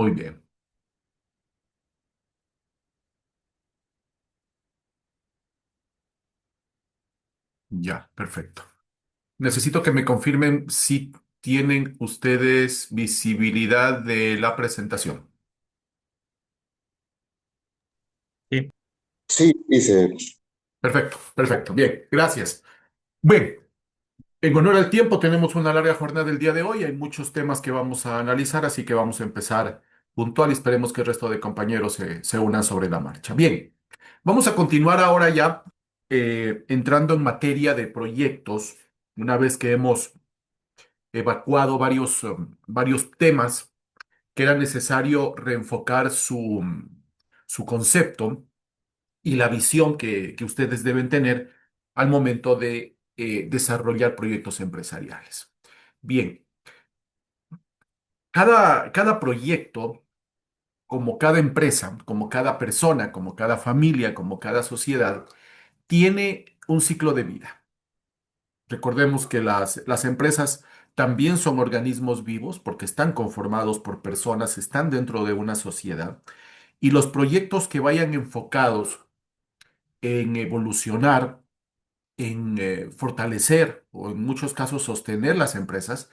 Muy bien, ya, perfecto. Necesito que me confirmen si tienen ustedes visibilidad de la presentación. Sí, Sí, dice, Perfecto, perfecto. Bien, gracias. Bien, en honor al tiempo, tenemos una larga jornada del día de hoy. Hay muchos temas que vamos a analizar, así que vamos a empezar puntual y esperemos que el resto de compañeros se unan sobre la marcha. Bien, vamos a continuar ahora ya entrando en materia de proyectos. Una vez que hemos evacuado varios temas que era necesario reenfocar su concepto y la visión que ustedes deben tener al momento de desarrollar proyectos empresariales. Bien, cada proyecto, como cada empresa, como cada persona, como cada familia, como cada sociedad, tiene un ciclo de vida. Recordemos que las empresas también son organismos vivos porque están conformados por personas, están dentro de una sociedad y los proyectos que vayan enfocados en evolucionar, en fortalecer o en muchos casos sostener las empresas,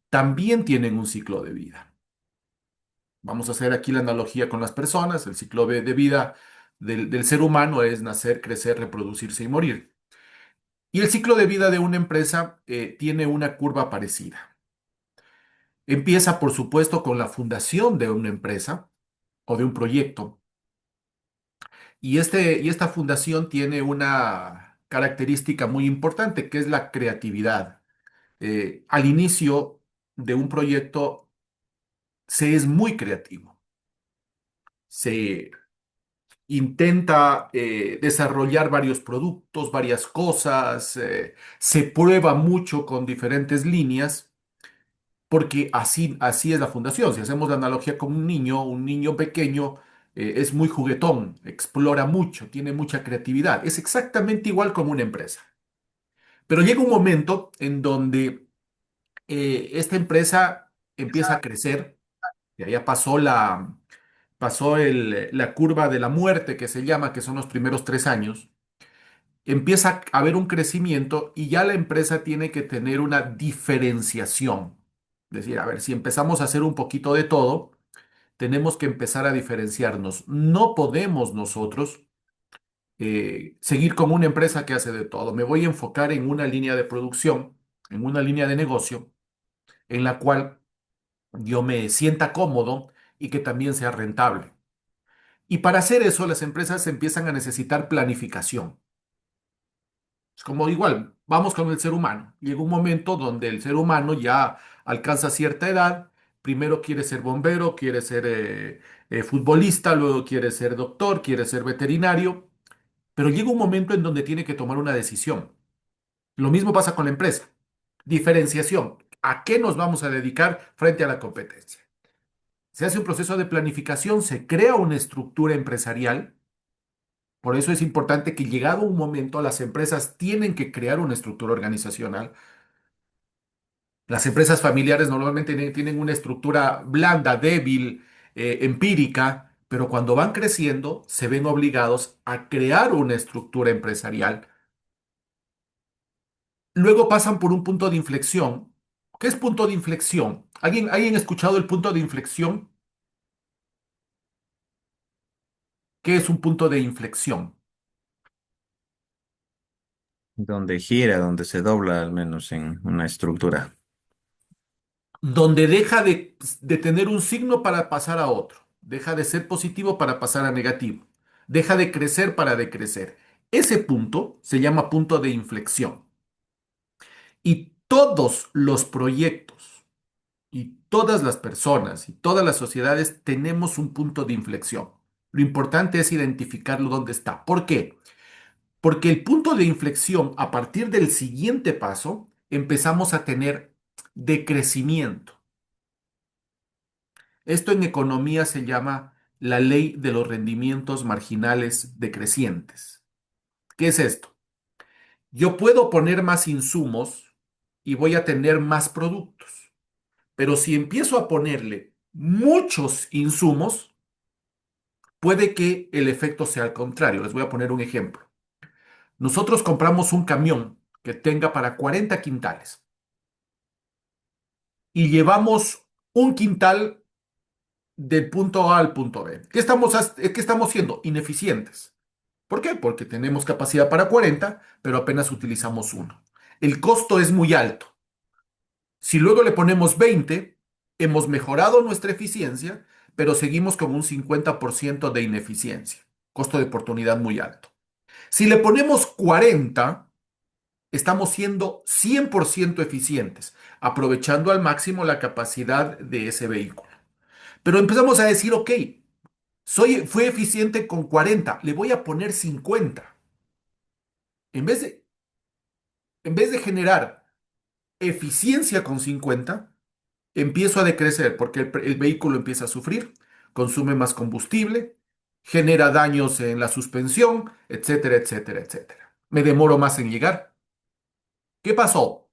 también tienen un ciclo de vida. Vamos a hacer aquí la analogía con las personas. El ciclo de vida del ser humano es nacer, crecer, reproducirse y morir. Y el ciclo de vida de una empresa tiene una curva parecida. Empieza, por supuesto, con la fundación de una empresa o de un proyecto. Y esta fundación tiene una característica muy importante, que es la creatividad. Al inicio de un proyecto se es muy creativo. Se intenta desarrollar varios productos, varias cosas, se prueba mucho con diferentes líneas, porque así es la fundación. Si hacemos la analogía con un niño pequeño es muy juguetón, explora mucho, tiene mucha creatividad. Es exactamente igual como una empresa. Pero llega un momento en donde esta empresa empieza a crecer, ya pasó la curva de la muerte que se llama, que son los primeros 3 años, empieza a haber un crecimiento y ya la empresa tiene que tener una diferenciación. Es decir, a ver, si empezamos a hacer un poquito de todo, tenemos que empezar a diferenciarnos. No podemos nosotros seguir como una empresa que hace de todo. Me voy a enfocar en una línea de producción, en una línea de negocio, en la cual yo me sienta cómodo y que también sea rentable. Y para hacer eso, las empresas empiezan a necesitar planificación. Es como igual, vamos con el ser humano. Llega un momento donde el ser humano ya alcanza cierta edad, primero quiere ser bombero, quiere ser futbolista, luego quiere ser doctor, quiere ser veterinario, pero llega un momento en donde tiene que tomar una decisión. Lo mismo pasa con la empresa. Diferenciación. ¿A qué nos vamos a dedicar frente a la competencia? Se hace un proceso de planificación, se crea una estructura empresarial. Por eso es importante que llegado un momento las empresas tienen que crear una estructura organizacional. Las empresas familiares normalmente tienen una estructura blanda, débil, empírica, pero cuando van creciendo se ven obligados a crear una estructura empresarial. Luego pasan por un punto de inflexión. ¿Qué es punto de inflexión? ¿Alguien ha escuchado el punto de inflexión? ¿Qué es un punto de inflexión? donde gira, donde se dobla, al menos en una estructura. Donde deja de tener un signo para pasar a otro, deja de ser positivo para pasar a negativo, deja de crecer para decrecer. Ese punto se llama punto de inflexión. Y todos los proyectos y todas las personas y todas las sociedades tenemos un punto de inflexión. Lo importante es identificarlo dónde está. ¿Por qué? Porque el punto de inflexión, a partir del siguiente paso, empezamos a tener decrecimiento. Esto en economía se llama la ley de los rendimientos marginales decrecientes. ¿Qué es esto? Yo puedo poner más insumos y voy a tener más productos, pero si empiezo a ponerle muchos insumos, puede que el efecto sea al contrario. Les voy a poner un ejemplo. Nosotros compramos un camión que tenga para 40 quintales y llevamos un quintal del punto A al punto B. ¿Qué estamos siendo? Ineficientes. ¿Por qué? Porque tenemos capacidad para 40, pero apenas utilizamos uno. El costo es muy alto. Si luego le ponemos 20, hemos mejorado nuestra eficiencia, pero seguimos con un 50% de ineficiencia. Costo de oportunidad muy alto. Si le ponemos 40, estamos siendo 100% eficientes, aprovechando al máximo la capacidad de ese vehículo. Pero empezamos a decir, ok, fui eficiente con 40, le voy a poner 50. En vez de, en vez de generar eficiencia con 50, empiezo a decrecer porque el vehículo empieza a sufrir, consume más combustible, genera daños en la suspensión, etcétera, etcétera, etcétera. Me demoro más en llegar. ¿Qué pasó?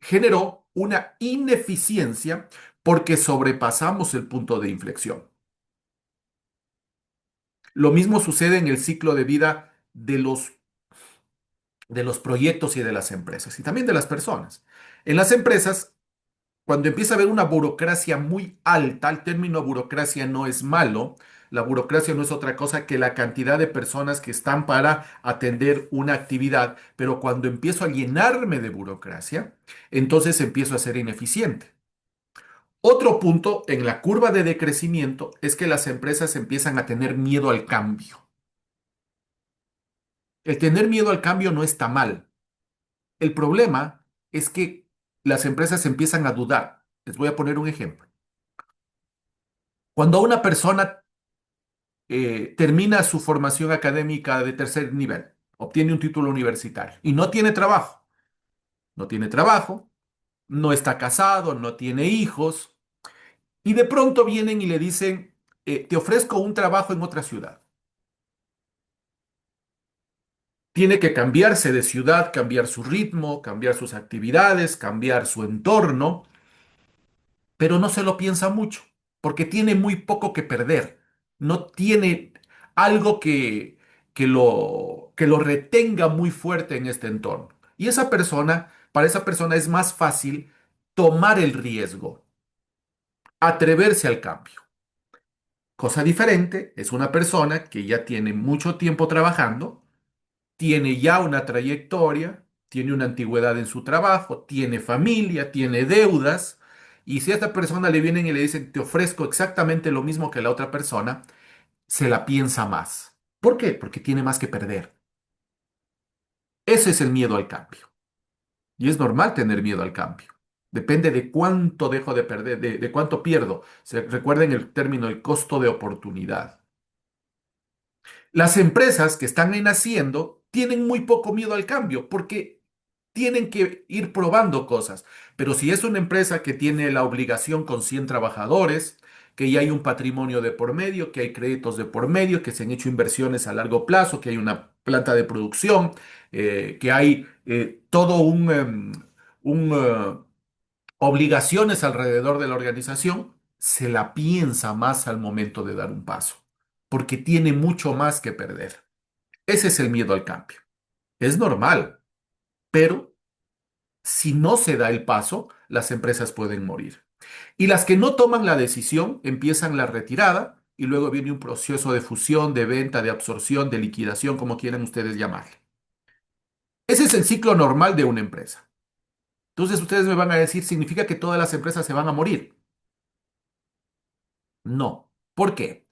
Generó una ineficiencia porque sobrepasamos el punto de inflexión. Lo mismo sucede en el ciclo de vida de los proyectos y de las empresas y también de las personas. En las empresas, cuando empieza a haber una burocracia muy alta, el término burocracia no es malo, la burocracia no es otra cosa que la cantidad de personas que están para atender una actividad, pero cuando empiezo a llenarme de burocracia, entonces empiezo a ser ineficiente. Otro punto en la curva de decrecimiento es que las empresas empiezan a tener miedo al cambio. El tener miedo al cambio no está mal. El problema es que las empresas empiezan a dudar. Les voy a poner un ejemplo. Cuando una persona termina su formación académica de tercer nivel, obtiene un título universitario y no tiene trabajo, no está casado, no tiene hijos, y de pronto vienen y le dicen, te ofrezco un trabajo en otra ciudad. Tiene que cambiarse de ciudad, cambiar su ritmo, cambiar sus actividades, cambiar su entorno, pero no se lo piensa mucho, porque tiene muy poco que perder. No tiene algo que lo retenga muy fuerte en este entorno. Y para esa persona es más fácil tomar el riesgo, atreverse al cambio. Cosa diferente es una persona que ya tiene mucho tiempo trabajando, tiene ya una trayectoria, tiene una antigüedad en su trabajo, tiene familia, tiene deudas, y si a esta persona le vienen y le dicen, te ofrezco exactamente lo mismo que la otra persona, se la piensa más. ¿Por qué? Porque tiene más que perder. Ese es el miedo al cambio. Y es normal tener miedo al cambio. Depende de cuánto dejo de perder, de cuánto pierdo. Recuerden el término, el costo de oportunidad. Las empresas que están naciendo tienen muy poco miedo al cambio porque tienen que ir probando cosas. Pero si es una empresa que tiene la obligación con 100 trabajadores, que ya hay un patrimonio de por medio, que hay créditos de por medio, que se han hecho inversiones a largo plazo, que hay una planta de producción, que hay todo obligaciones alrededor de la organización, se la piensa más al momento de dar un paso, porque tiene mucho más que perder. Ese es el miedo al cambio. Es normal, pero si no se da el paso, las empresas pueden morir. Y las que no toman la decisión empiezan la retirada y luego viene un proceso de fusión, de venta, de absorción, de liquidación, como quieran ustedes llamarle. Ese es el ciclo normal de una empresa. Entonces ustedes me van a decir, ¿significa que todas las empresas se van a morir? No. ¿Por qué?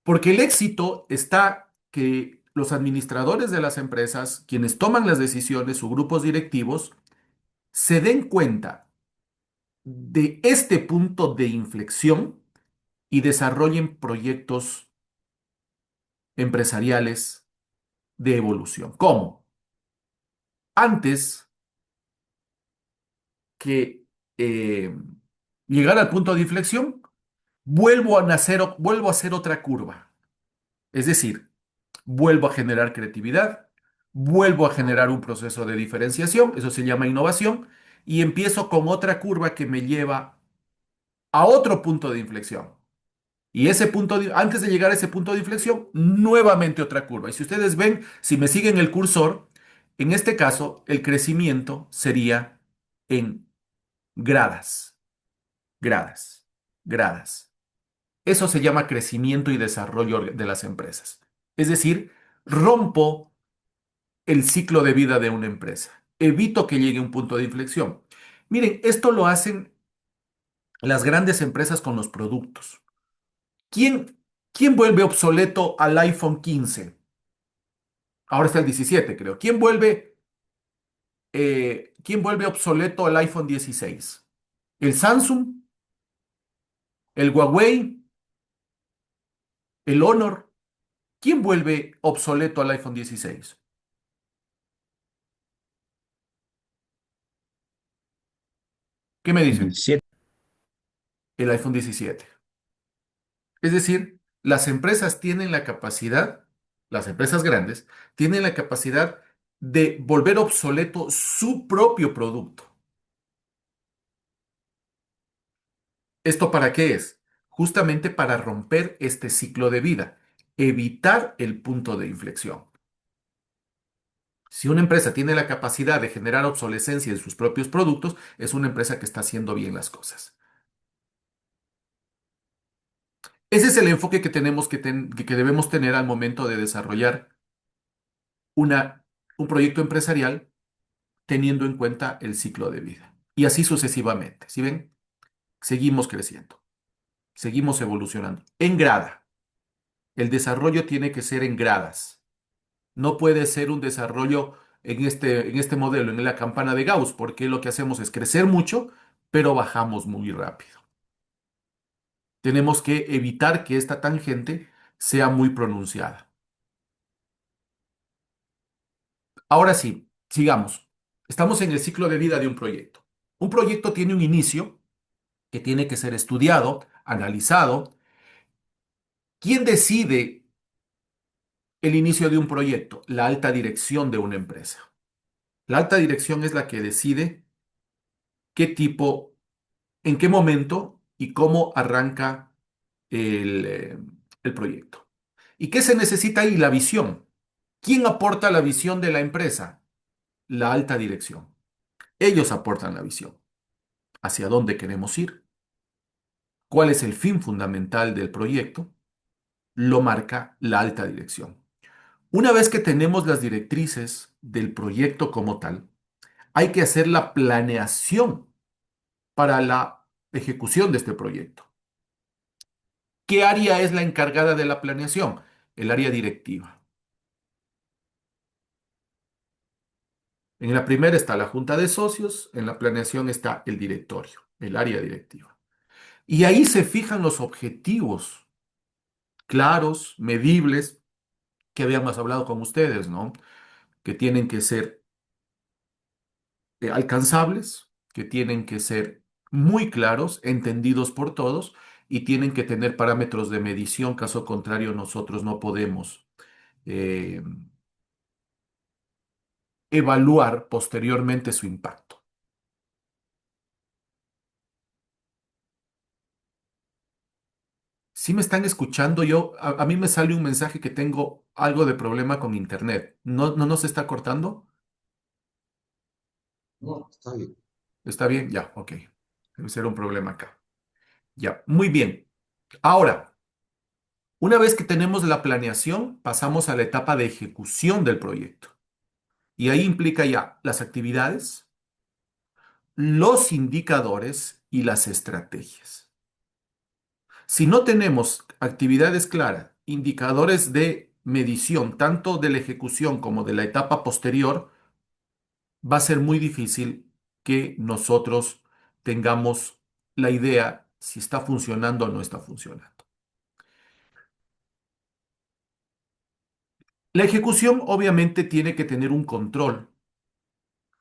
Porque el éxito está que los administradores de las empresas, quienes toman las decisiones, sus grupos directivos, se den cuenta de este punto de inflexión y desarrollen proyectos empresariales de evolución. ¿Cómo? Antes que eh, llegar al punto de inflexión, vuelvo a hacer otra curva. Es decir, vuelvo a generar creatividad, vuelvo a generar un proceso de diferenciación, eso se llama innovación, y empiezo con otra curva que me lleva a otro punto de inflexión. Y ese antes de llegar a ese punto de inflexión, nuevamente otra curva. Y si ustedes ven, si me siguen el cursor, en este caso, el crecimiento sería en gradas, gradas, gradas. Eso se llama crecimiento y desarrollo de las empresas. Es decir, rompo el ciclo de vida de una empresa. Evito que llegue a un punto de inflexión. Miren, esto lo hacen las grandes empresas con los productos. ¿Quién, quién vuelve obsoleto al iPhone 15? Ahora está el 17, creo. ¿Quién vuelve obsoleto al iPhone 16? ¿El Samsung? ¿El Huawei? ¿El Honor? ¿Quién vuelve obsoleto al iPhone 16? ¿Qué me El dicen? 17. El iPhone 17. Es decir, las empresas tienen la capacidad, las empresas grandes, tienen la capacidad de volver obsoleto su propio producto. ¿Esto para qué es? Justamente para romper este ciclo de vida, evitar el punto de inflexión. Si una empresa tiene la capacidad de generar obsolescencia en sus propios productos, es una empresa que está haciendo bien las cosas. Ese es el enfoque que tenemos que debemos tener al momento de desarrollar una, un proyecto empresarial teniendo en cuenta el ciclo de vida. Y así sucesivamente. ¿Sí ven? Seguimos creciendo, seguimos evolucionando. En grada. El desarrollo tiene que ser en gradas. No puede ser un desarrollo en este modelo, en la campana de Gauss, porque lo que hacemos es crecer mucho, pero bajamos muy rápido. Tenemos que evitar que esta tangente sea muy pronunciada. Ahora sí, sigamos. Estamos en el ciclo de vida de un proyecto. Un proyecto tiene un inicio que tiene que ser estudiado, analizado. ¿Quién decide el inicio de un proyecto? La alta dirección de una empresa. La alta dirección es la que decide qué tipo, en qué momento y cómo arranca el proyecto. ¿Y qué se necesita ahí? La visión. ¿Quién aporta la visión de la empresa? La alta dirección. Ellos aportan la visión. ¿Hacia dónde queremos ir? ¿Cuál es el fin fundamental del proyecto? Lo marca la alta dirección. Una vez que tenemos las directrices del proyecto como tal, hay que hacer la planeación para la ejecución de este proyecto. ¿Qué área es la encargada de la planeación? El área directiva. En la primera está la junta de socios, en la planeación está el directorio, el área directiva. Y ahí se fijan los objetivos claros, medibles, que habíamos hablado con ustedes, ¿no? Que tienen que ser alcanzables, que tienen que ser muy claros, entendidos por todos y tienen que tener parámetros de medición, caso contrario nosotros no podemos eh, evaluar posteriormente su impacto. Si me están escuchando, a mí me sale un mensaje que tengo algo de problema con internet. ¿No nos está cortando? No, está bien. ¿Está bien? Ya, ok. Debe ser un problema acá. Ya, muy bien. Ahora, una vez que tenemos la planeación, pasamos a la etapa de ejecución del proyecto. Y ahí implica ya las actividades, los indicadores y las estrategias. Si no tenemos actividades claras, indicadores de medición, tanto de la ejecución como de la etapa posterior, va a ser muy difícil que nosotros tengamos la idea si está funcionando o no está funcionando. La ejecución obviamente tiene que tener un control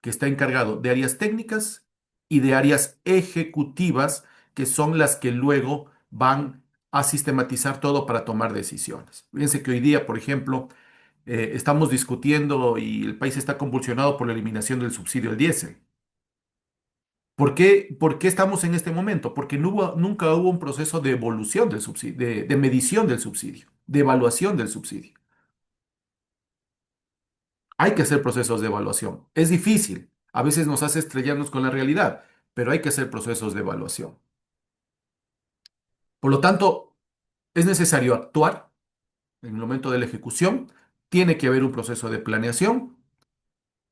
que está encargado de áreas técnicas y de áreas ejecutivas, que son las que luego van a sistematizar todo para tomar decisiones. Fíjense que hoy día, por ejemplo, estamos discutiendo y el país está convulsionado por la eliminación del subsidio al diésel. Por qué estamos en este momento? Porque nunca hubo un proceso de evolución del subsidio, de medición del subsidio, de evaluación del subsidio. Hay que hacer procesos de evaluación. Es difícil. A veces nos hace estrellarnos con la realidad, pero hay que hacer procesos de evaluación. Por lo tanto, es necesario actuar en el momento de la ejecución. Tiene que haber un proceso de planeación.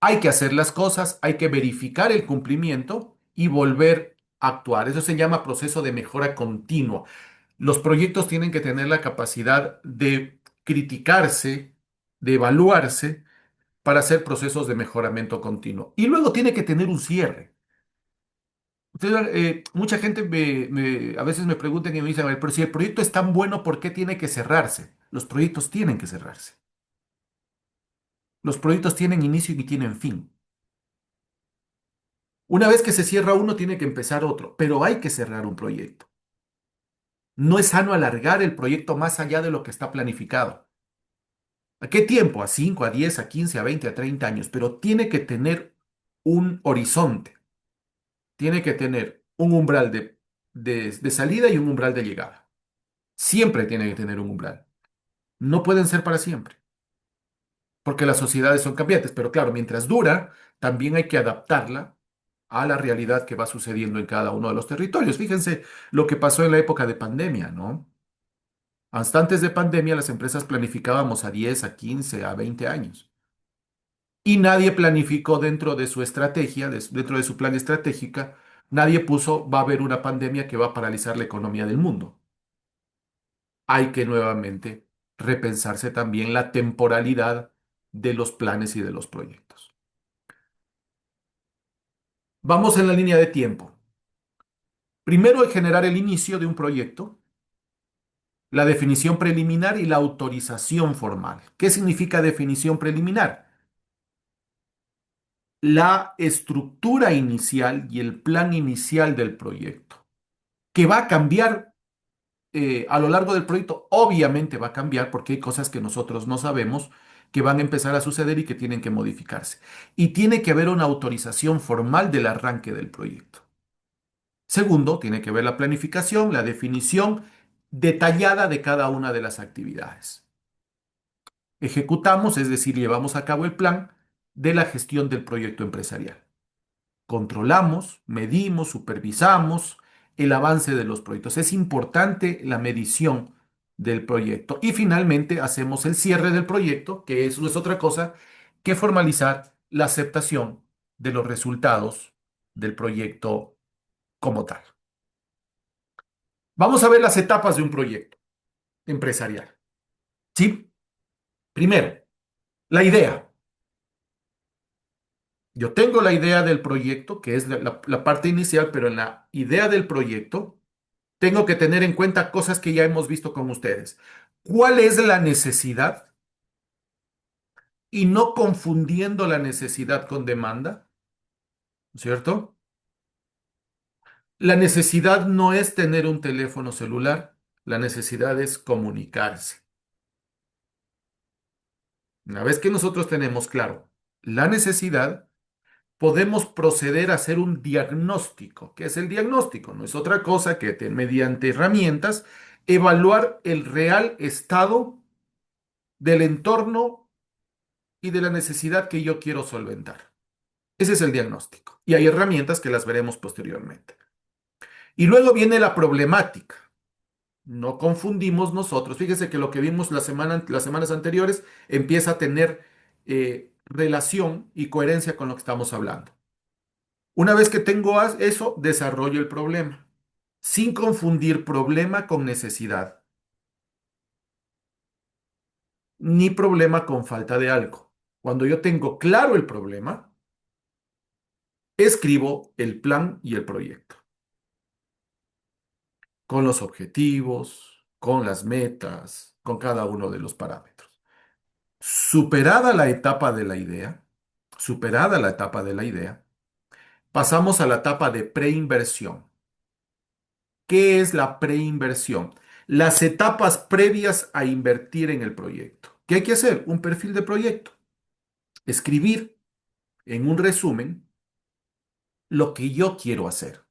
Hay que hacer las cosas, hay que verificar el cumplimiento y volver a actuar. Eso se llama proceso de mejora continua. Los proyectos tienen que tener la capacidad de criticarse, de evaluarse para hacer procesos de mejoramiento continuo. Y luego tiene que tener un cierre. Mucha gente a veces me preguntan y me dicen, "A ver, pero si el proyecto es tan bueno, ¿por qué tiene que cerrarse?" Los proyectos tienen que cerrarse. Los proyectos tienen inicio y tienen fin. Una vez que se cierra uno, tiene que empezar otro, pero hay que cerrar un proyecto. No es sano alargar el proyecto más allá de lo que está planificado. ¿A qué tiempo? ¿A 5, a 10, a 15, a 20, a 30 años? Pero tiene que tener un horizonte, tiene que tener un umbral de salida y un umbral de llegada. Siempre tiene que tener un umbral. No pueden ser para siempre, porque las sociedades son cambiantes, pero claro, mientras dura, también hay que adaptarla a la realidad que va sucediendo en cada uno de los territorios. Fíjense lo que pasó en la época de pandemia, ¿no? Hasta antes de pandemia, las empresas planificábamos a 10, a 15, a 20 años. Y nadie planificó dentro de su estrategia, dentro de su plan estratégica, nadie puso, va a haber una pandemia que va a paralizar la economía del mundo. Hay que nuevamente repensarse también la temporalidad de los planes y de los proyectos. Vamos en la línea de tiempo. Primero, generar el inicio de un proyecto, la definición preliminar y la autorización formal. ¿Qué significa definición preliminar? La estructura inicial y el plan inicial del proyecto, que va a cambiar a lo largo del proyecto. Obviamente va a cambiar porque hay cosas que nosotros no sabemos que van a empezar a suceder y que tienen que modificarse. Y tiene que haber una autorización formal del arranque del proyecto. Segundo, tiene que ver la planificación, la definición detallada de cada una de las actividades. Ejecutamos, es decir, llevamos a cabo el plan de la gestión del proyecto empresarial. Controlamos, medimos, supervisamos el avance de los proyectos. Es importante la medición del proyecto. Y finalmente hacemos el cierre del proyecto, que eso no es otra cosa que formalizar la aceptación de los resultados del proyecto como tal. Vamos a ver las etapas de un proyecto empresarial. ¿Sí? Primero, la idea. Yo tengo la idea del proyecto, que es la parte inicial, pero en la idea del proyecto tengo que tener en cuenta cosas que ya hemos visto con ustedes. ¿Cuál es la necesidad? Y no confundiendo la necesidad con demanda, ¿cierto? La necesidad no es tener un teléfono celular, la necesidad es comunicarse. Una vez que nosotros tenemos claro la necesidad, podemos proceder a hacer un diagnóstico. ¿Qué es el diagnóstico? No es otra cosa que mediante herramientas evaluar el real estado del entorno y de la necesidad que yo quiero solventar. Ese es el diagnóstico. Y hay herramientas que las veremos posteriormente. Y luego viene la problemática. No confundimos nosotros. Fíjese que lo que vimos las semanas anteriores empieza a tener relación y coherencia con lo que estamos hablando. Una vez que tengo eso, desarrollo el problema, sin confundir problema con necesidad, ni problema con falta de algo. Cuando yo tengo claro el problema, escribo el plan y el proyecto, con los objetivos, con las metas, con cada uno de los parámetros. Superada la etapa de la idea, superada la etapa de la idea, pasamos a la etapa de preinversión. ¿Qué es la preinversión? Las etapas previas a invertir en el proyecto. ¿Qué hay que hacer? Un perfil de proyecto. Escribir en un resumen lo que yo quiero hacer.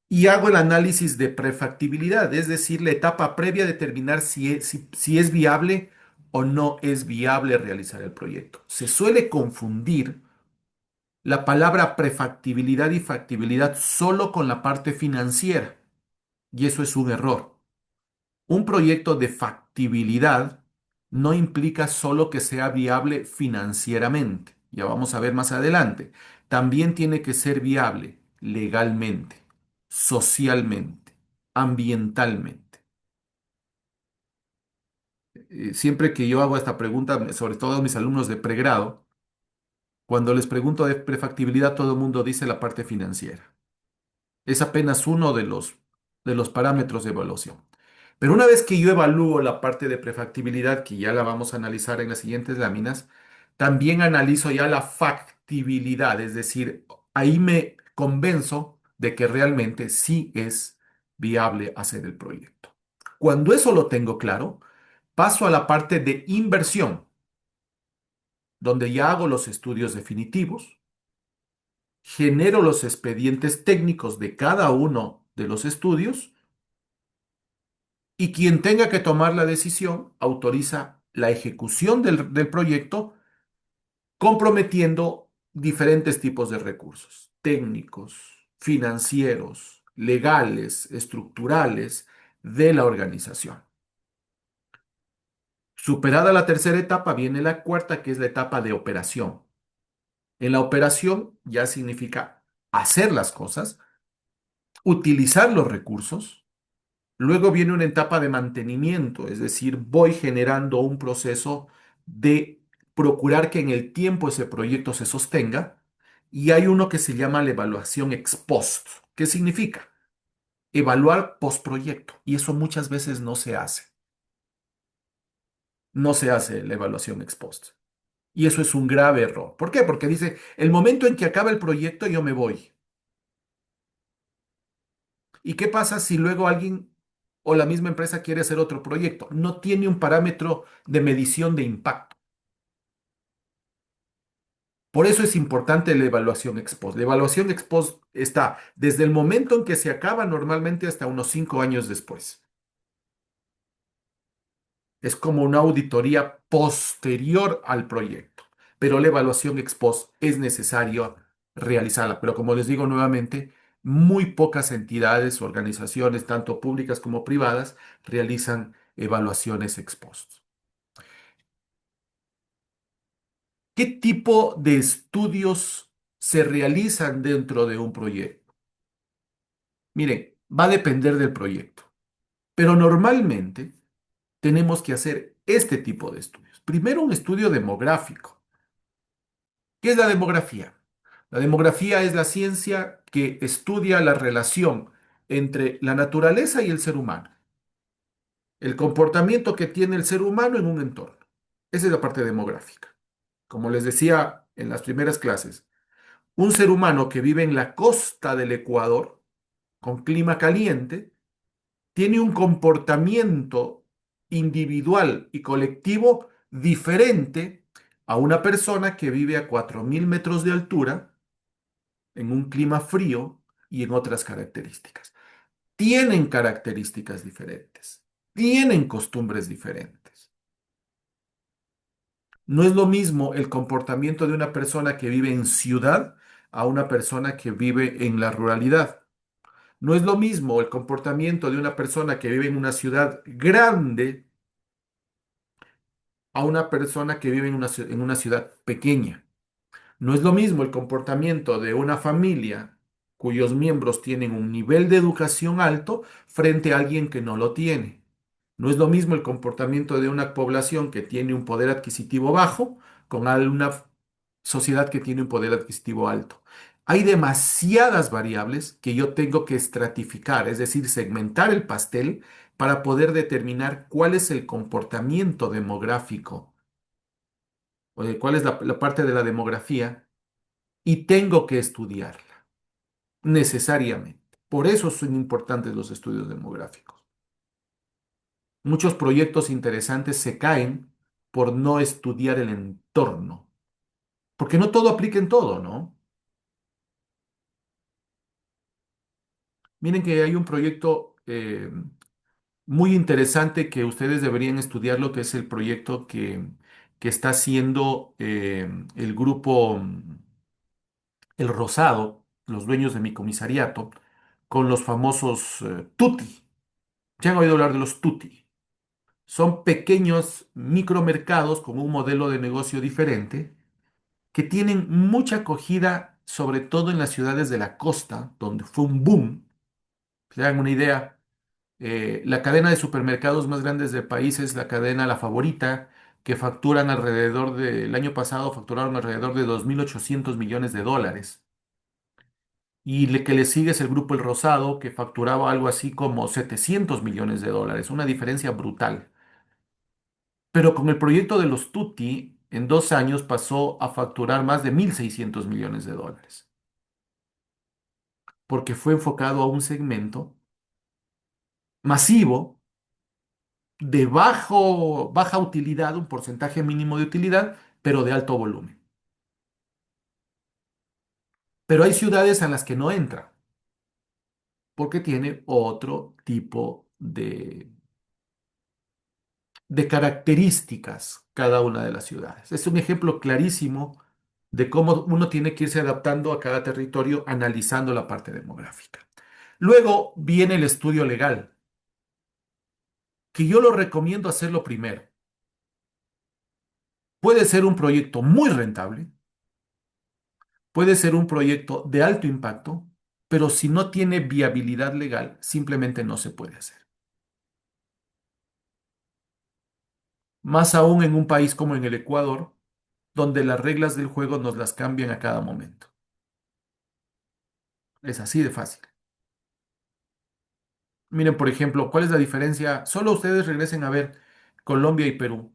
Y hago el análisis de prefactibilidad, es decir, la etapa previa a determinar si es viable o no es viable realizar el proyecto. Se suele confundir la palabra prefactibilidad y factibilidad solo con la parte financiera, y eso es un error. Un proyecto de factibilidad no implica solo que sea viable financieramente, ya vamos a ver más adelante. También tiene que ser viable legalmente, socialmente, ambientalmente. Siempre que yo hago esta pregunta, sobre todo a mis alumnos de pregrado, cuando les pregunto de prefactibilidad, todo el mundo dice la parte financiera. Es apenas uno de los parámetros de evaluación. Pero una vez que yo evalúo la parte de prefactibilidad, que ya la vamos a analizar en las siguientes láminas, también analizo ya la factibilidad, es decir, ahí me convenzo de que realmente sí es viable hacer el proyecto. Cuando eso lo tengo claro, paso a la parte de inversión, donde ya hago los estudios definitivos, genero los expedientes técnicos de cada uno de los estudios y quien tenga que tomar la decisión autoriza la ejecución del proyecto comprometiendo diferentes tipos de recursos, técnicos, financieros, legales, estructurales de la organización. Superada la tercera etapa, viene la cuarta, que es la etapa de operación. En la operación ya significa hacer las cosas, utilizar los recursos. Luego viene una etapa de mantenimiento, es decir, voy generando un proceso de procurar que en el tiempo ese proyecto se sostenga. Y hay uno que se llama la evaluación ex post. ¿Qué significa? Evaluar postproyecto. Y eso muchas veces no se hace. No se hace la evaluación ex post. Y eso es un grave error. ¿Por qué? Porque dice, el momento en que acaba el proyecto yo me voy. ¿Y qué pasa si luego alguien o la misma empresa quiere hacer otro proyecto? No tiene un parámetro de medición de impacto. Por eso es importante la evaluación ex post. La evaluación ex post está desde el momento en que se acaba normalmente hasta unos 5 años después. Es como una auditoría posterior al proyecto, pero la evaluación ex post es necesario realizarla. Pero como les digo nuevamente, muy pocas entidades, organizaciones, tanto públicas como privadas, realizan evaluaciones ex post. ¿Qué tipo de estudios se realizan dentro de un proyecto? Miren, va a depender del proyecto, pero normalmente tenemos que hacer este tipo de estudios. Primero, un estudio demográfico. ¿Qué es la demografía? La demografía es la ciencia que estudia la relación entre la naturaleza y el ser humano, el comportamiento que tiene el ser humano en un entorno. Esa es la parte demográfica. Como les decía en las primeras clases, un ser humano que vive en la costa del Ecuador, con clima caliente, tiene un comportamiento individual y colectivo diferente a una persona que vive a 4.000 metros de altura, en un clima frío y en otras características. Tienen características diferentes, tienen costumbres diferentes. No es lo mismo el comportamiento de una persona que vive en ciudad a una persona que vive en la ruralidad. No es lo mismo el comportamiento de una persona que vive en una ciudad grande a una persona que vive en una ciudad pequeña. No es lo mismo el comportamiento de una familia cuyos miembros tienen un nivel de educación alto frente a alguien que no lo tiene. No es lo mismo el comportamiento de una población que tiene un poder adquisitivo bajo con una sociedad que tiene un poder adquisitivo alto. Hay demasiadas variables que yo tengo que estratificar, es decir, segmentar el pastel para poder determinar cuál es el comportamiento demográfico o de cuál es la parte de la demografía y tengo que estudiarla necesariamente. Por eso son importantes los estudios demográficos. Muchos proyectos interesantes se caen por no estudiar el entorno, porque no todo aplica en todo, ¿no? Miren que hay un proyecto muy interesante que ustedes deberían estudiar, lo que es el proyecto que está haciendo el grupo El Rosado, los dueños de mi comisariato, con los famosos tutti. ¿Ya han oído hablar de los tutti? Son pequeños micromercados con un modelo de negocio diferente que tienen mucha acogida, sobre todo en las ciudades de la costa, donde fue un boom. Se dan una idea, la cadena de supermercados más grandes del país es la cadena La Favorita, que facturan alrededor del año pasado, facturaron alrededor de 2.800 millones de dólares. Y que le sigue es el Grupo El Rosado, que facturaba algo así como 700 millones de dólares, una diferencia brutal. Pero con el proyecto de los Tutti, en 2 años pasó a facturar más de 1.600 millones de dólares, porque fue enfocado a un segmento masivo, de baja utilidad, un porcentaje mínimo de utilidad, pero de alto volumen. Pero hay ciudades a las que no entra, porque tiene otro tipo de características cada una de las ciudades. Es un ejemplo clarísimo de cómo uno tiene que irse adaptando a cada territorio analizando la parte demográfica. Luego viene el estudio legal, que yo lo recomiendo hacerlo primero. Puede ser un proyecto muy rentable, puede ser un proyecto de alto impacto, pero si no tiene viabilidad legal, simplemente no se puede hacer. Más aún en un país como en el Ecuador, donde las reglas del juego nos las cambian a cada momento. Es así de fácil. Miren, por ejemplo, ¿cuál es la diferencia? Solo ustedes regresen a ver Colombia y Perú.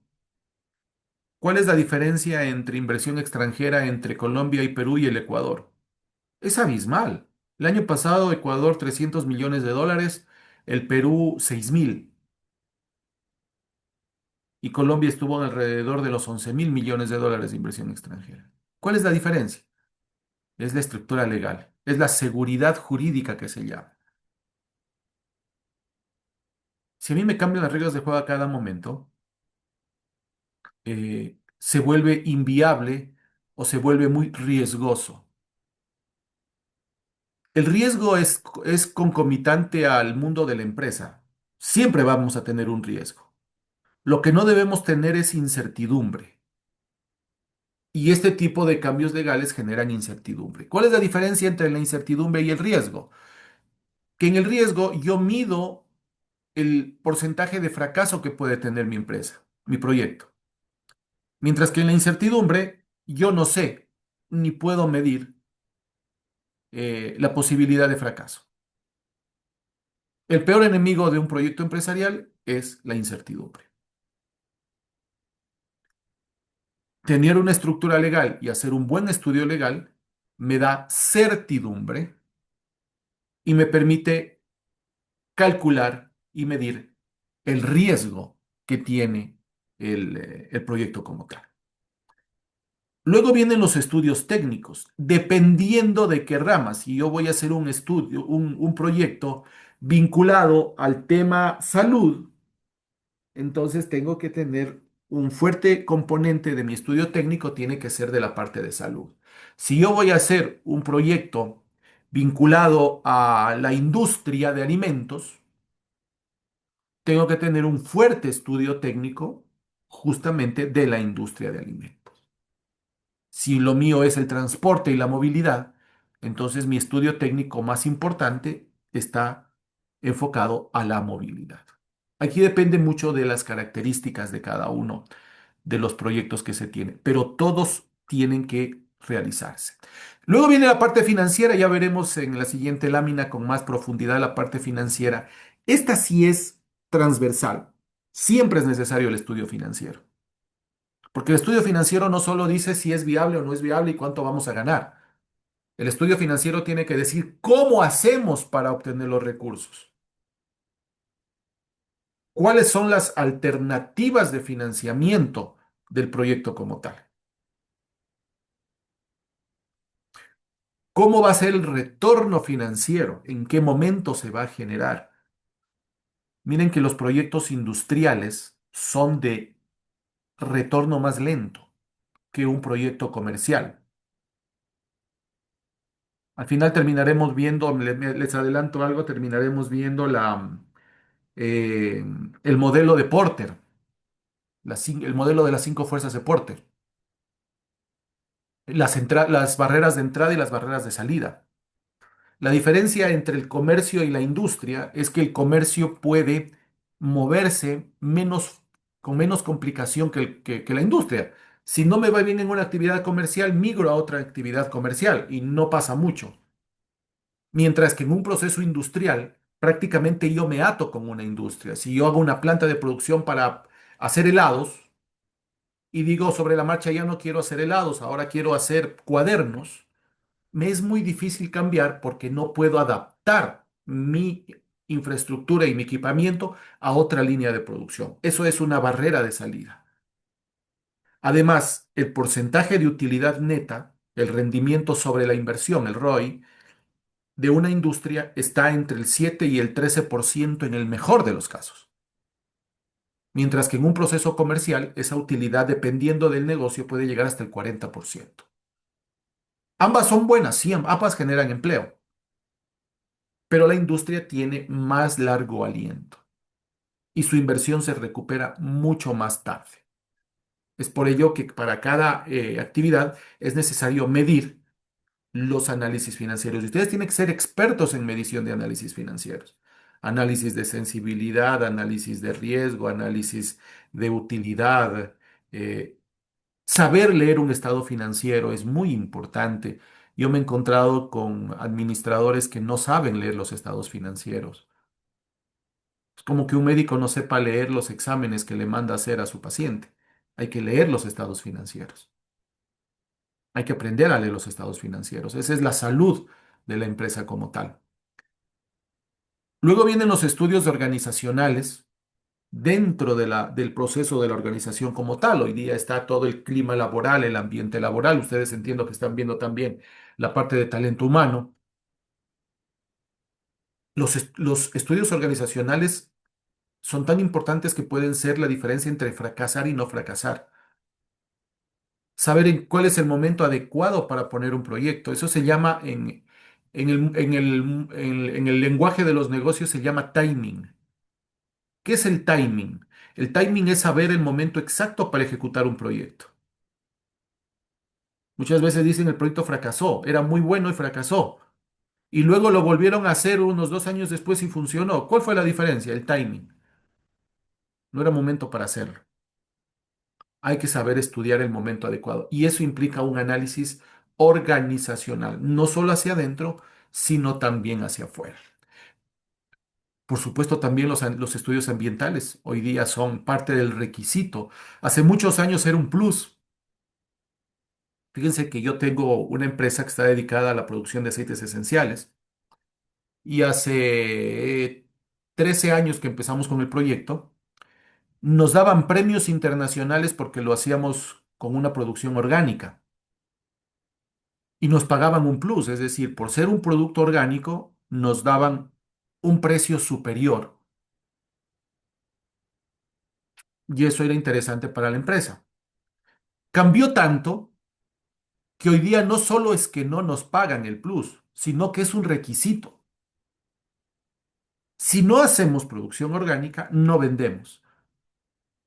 ¿Cuál es la diferencia entre inversión extranjera entre Colombia y Perú y el Ecuador? Es abismal. El año pasado Ecuador 300 millones de dólares, el Perú 6.000 y Colombia estuvo alrededor de los 11.000 millones de dólares de inversión extranjera. ¿Cuál es la diferencia? Es la estructura legal, es la seguridad jurídica que se llama. Si a mí me cambian las reglas de juego a cada momento, se vuelve inviable o se vuelve muy riesgoso. El riesgo es concomitante al mundo de la empresa. Siempre vamos a tener un riesgo. Lo que no debemos tener es incertidumbre. Y este tipo de cambios legales generan incertidumbre. ¿Cuál es la diferencia entre la incertidumbre y el riesgo? Que en el riesgo yo mido el porcentaje de fracaso que puede tener mi empresa, mi proyecto. Mientras que en la incertidumbre yo no sé ni puedo medir la posibilidad de fracaso. El peor enemigo de un proyecto empresarial es la incertidumbre. Tener una estructura legal y hacer un buen estudio legal me da certidumbre y me permite calcular y medir el riesgo que tiene el proyecto como tal. Luego vienen los estudios técnicos, dependiendo de qué rama. Si yo voy a hacer un estudio, un proyecto vinculado al tema salud, entonces tengo que tener un fuerte componente de mi estudio técnico, tiene que ser de la parte de salud. Si yo voy a hacer un proyecto vinculado a la industria de alimentos, tengo que tener un fuerte estudio técnico justamente de la industria de alimentos. Si lo mío es el transporte y la movilidad, entonces mi estudio técnico más importante está enfocado a la movilidad. Aquí depende mucho de las características de cada uno de los proyectos que se tienen, pero todos tienen que realizarse. Luego viene la parte financiera, ya veremos en la siguiente lámina con más profundidad la parte financiera. Esta sí es transversal. Siempre es necesario el estudio financiero, porque el estudio financiero no solo dice si es viable o no es viable y cuánto vamos a ganar. El estudio financiero tiene que decir cómo hacemos para obtener los recursos, cuáles son las alternativas de financiamiento del proyecto como tal. ¿Cómo va a ser el retorno financiero? ¿En qué momento se va a generar? Miren que los proyectos industriales son de retorno más lento que un proyecto comercial. Al final terminaremos viendo, les adelanto algo, terminaremos viendo eh, el modelo de Porter, el modelo de las cinco fuerzas de Porter, las barreras de entrada y las barreras de salida. La diferencia entre el comercio y la industria es que el comercio puede moverse con menos complicación que la industria. Si no me va bien en una actividad comercial, migro a otra actividad comercial y no pasa mucho. Mientras que en un proceso industrial, prácticamente yo me ato con una industria. Si yo hago una planta de producción para hacer helados y digo sobre la marcha ya no quiero hacer helados, ahora quiero hacer cuadernos, me es muy difícil cambiar porque no puedo adaptar mi infraestructura y mi equipamiento a otra línea de producción. Eso es una barrera de salida. Además, el porcentaje de utilidad neta, el rendimiento sobre la inversión, el ROI, de una industria está entre el 7 y el 13% en el mejor de los casos. Mientras que en un proceso comercial, esa utilidad, dependiendo del negocio, puede llegar hasta el 40%. Ambas son buenas, sí, ambas generan empleo, pero la industria tiene más largo aliento y su inversión se recupera mucho más tarde. Es por ello que para cada actividad es necesario medir los análisis financieros. Y ustedes tienen que ser expertos en medición de análisis financieros. Análisis de sensibilidad, análisis de riesgo, análisis de utilidad. eh, Saber leer un estado financiero es muy importante. Yo me he encontrado con administradores que no saben leer los estados financieros. Es como que un médico no sepa leer los exámenes que le manda hacer a su paciente. Hay que leer los estados financieros. Hay que aprender a leer los estados financieros. Esa es la salud de la empresa como tal. Luego vienen los estudios organizacionales dentro del proceso de la organización como tal. Hoy día está todo el clima laboral, el ambiente laboral. Ustedes entiendo que están viendo también la parte de talento humano. Los estudios organizacionales son tan importantes que pueden ser la diferencia entre fracasar y no fracasar. Saber cuál es el momento adecuado para poner un proyecto. Eso se llama en el lenguaje de los negocios se llama timing. ¿Qué es el timing? El timing es saber el momento exacto para ejecutar un proyecto. Muchas veces dicen el proyecto fracasó, era muy bueno y fracasó. Y luego lo volvieron a hacer unos 2 años después y funcionó. ¿Cuál fue la diferencia? El timing. No era momento para hacerlo. Hay que saber estudiar el momento adecuado. Y eso implica un análisis organizacional, no solo hacia adentro, sino también hacia afuera. Por supuesto, también los estudios ambientales hoy día son parte del requisito. Hace muchos años era un plus. Fíjense que yo tengo una empresa que está dedicada a la producción de aceites esenciales y hace 13 años que empezamos con el proyecto, nos daban premios internacionales porque lo hacíamos con una producción orgánica y nos pagaban un plus, es decir, por ser un producto orgánico, nos daban un precio superior y eso era interesante para la empresa. Cambió tanto que hoy día no solo es que no nos pagan el plus, sino que es un requisito. Si no hacemos producción orgánica, no vendemos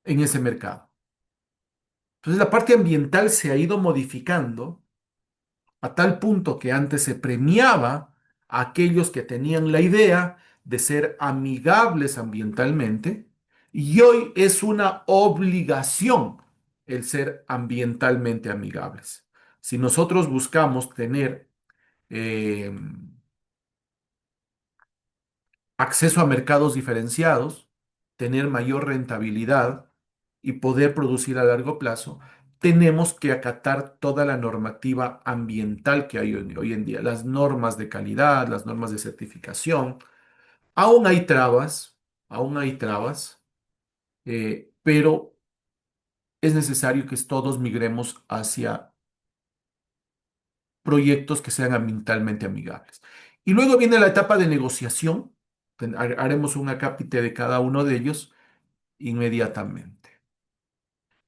en ese mercado. Entonces la parte ambiental se ha ido modificando a tal punto que antes se premiaba a aquellos que tenían la idea de ser amigables ambientalmente y hoy es una obligación el ser ambientalmente amigables. Si nosotros buscamos tener eh, acceso a mercados diferenciados, tener mayor rentabilidad y poder producir a largo plazo, tenemos que acatar toda la normativa ambiental que hay hoy en día, las normas de calidad, las normas de certificación. Aún hay trabas, aún hay trabas, pero es necesario que todos migremos hacia proyectos que sean ambientalmente amigables. Y luego viene la etapa de negociación. Haremos un acápite de cada uno de ellos inmediatamente.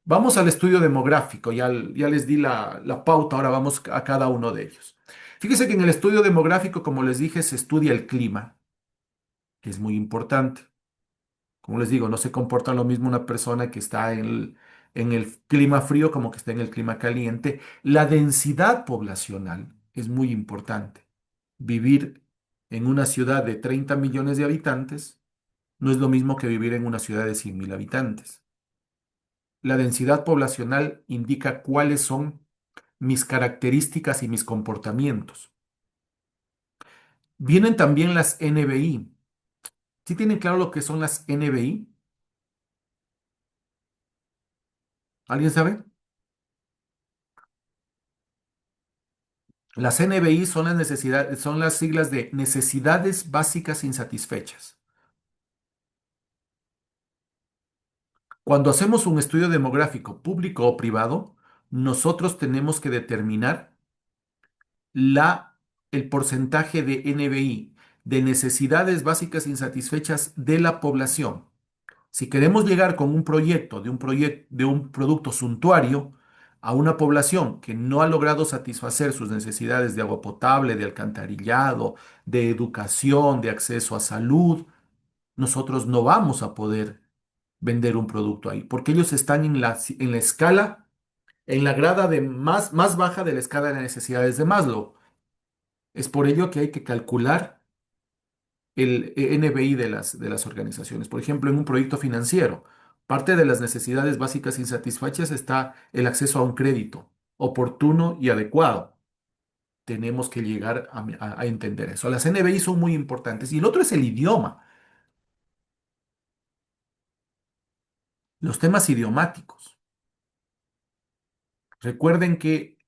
Vamos al estudio demográfico, ya les di la pauta, ahora vamos a cada uno de ellos. Fíjese que en el estudio demográfico, como les dije, se estudia el clima, que es muy importante. Como les digo, no se comporta lo mismo una persona que está en el clima frío como que está en el clima caliente. La densidad poblacional es muy importante. Vivir en una ciudad de 30 millones de habitantes no es lo mismo que vivir en una ciudad de 100.000 habitantes. La densidad poblacional indica cuáles son mis características y mis comportamientos. Vienen también las NBI. ¿Sí tienen claro lo que son las NBI? ¿Alguien sabe? Las NBI son las necesidades, son las siglas de necesidades básicas insatisfechas. Cuando hacemos un estudio demográfico público o privado, nosotros tenemos que determinar la, el porcentaje de NBI, de necesidades básicas insatisfechas de la población. Si queremos llegar con un proyecto de un producto suntuario a una población que no ha logrado satisfacer sus necesidades de agua potable, de alcantarillado, de educación, de acceso a salud, nosotros no vamos a poder vender un producto ahí, porque ellos están en la escala, en la grada de más baja de la escala de necesidades de Maslow. Es por ello que hay que calcular el NBI de las organizaciones. Por ejemplo, en un proyecto financiero, parte de las necesidades básicas insatisfechas está el acceso a un crédito oportuno y adecuado. Tenemos que llegar a entender eso. Las NBI son muy importantes. Y el otro es el idioma, los temas idiomáticos. Recuerden que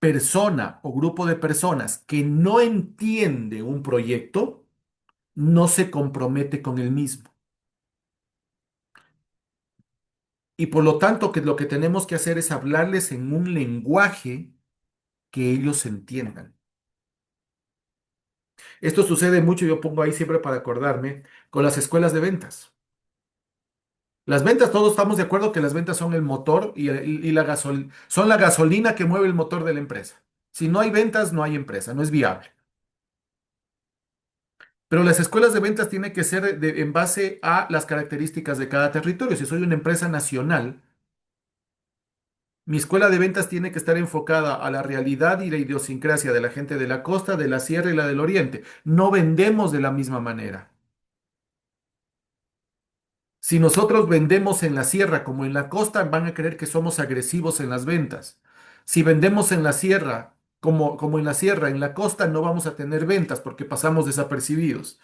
persona o grupo de personas que no entiende un proyecto no se compromete con el mismo. Y por lo tanto, que lo que tenemos que hacer es hablarles en un lenguaje que ellos entiendan. Esto sucede mucho, yo pongo ahí siempre para acordarme, con las escuelas de ventas. Las ventas, todos estamos de acuerdo que las ventas son el motor y son la gasolina que mueve el motor de la empresa. Si no hay ventas, no hay empresa, no es viable. Pero las escuelas de ventas tienen que ser en base a las características de cada territorio. Si soy una empresa nacional, mi escuela de ventas tiene que estar enfocada a la realidad y la idiosincrasia de la gente de la costa, de la sierra y la del oriente. No vendemos de la misma manera. Si nosotros vendemos en la sierra como en la costa, van a creer que somos agresivos en las ventas. Si vendemos en la sierra como en la sierra, en la costa, no vamos a tener ventas porque pasamos desapercibidos.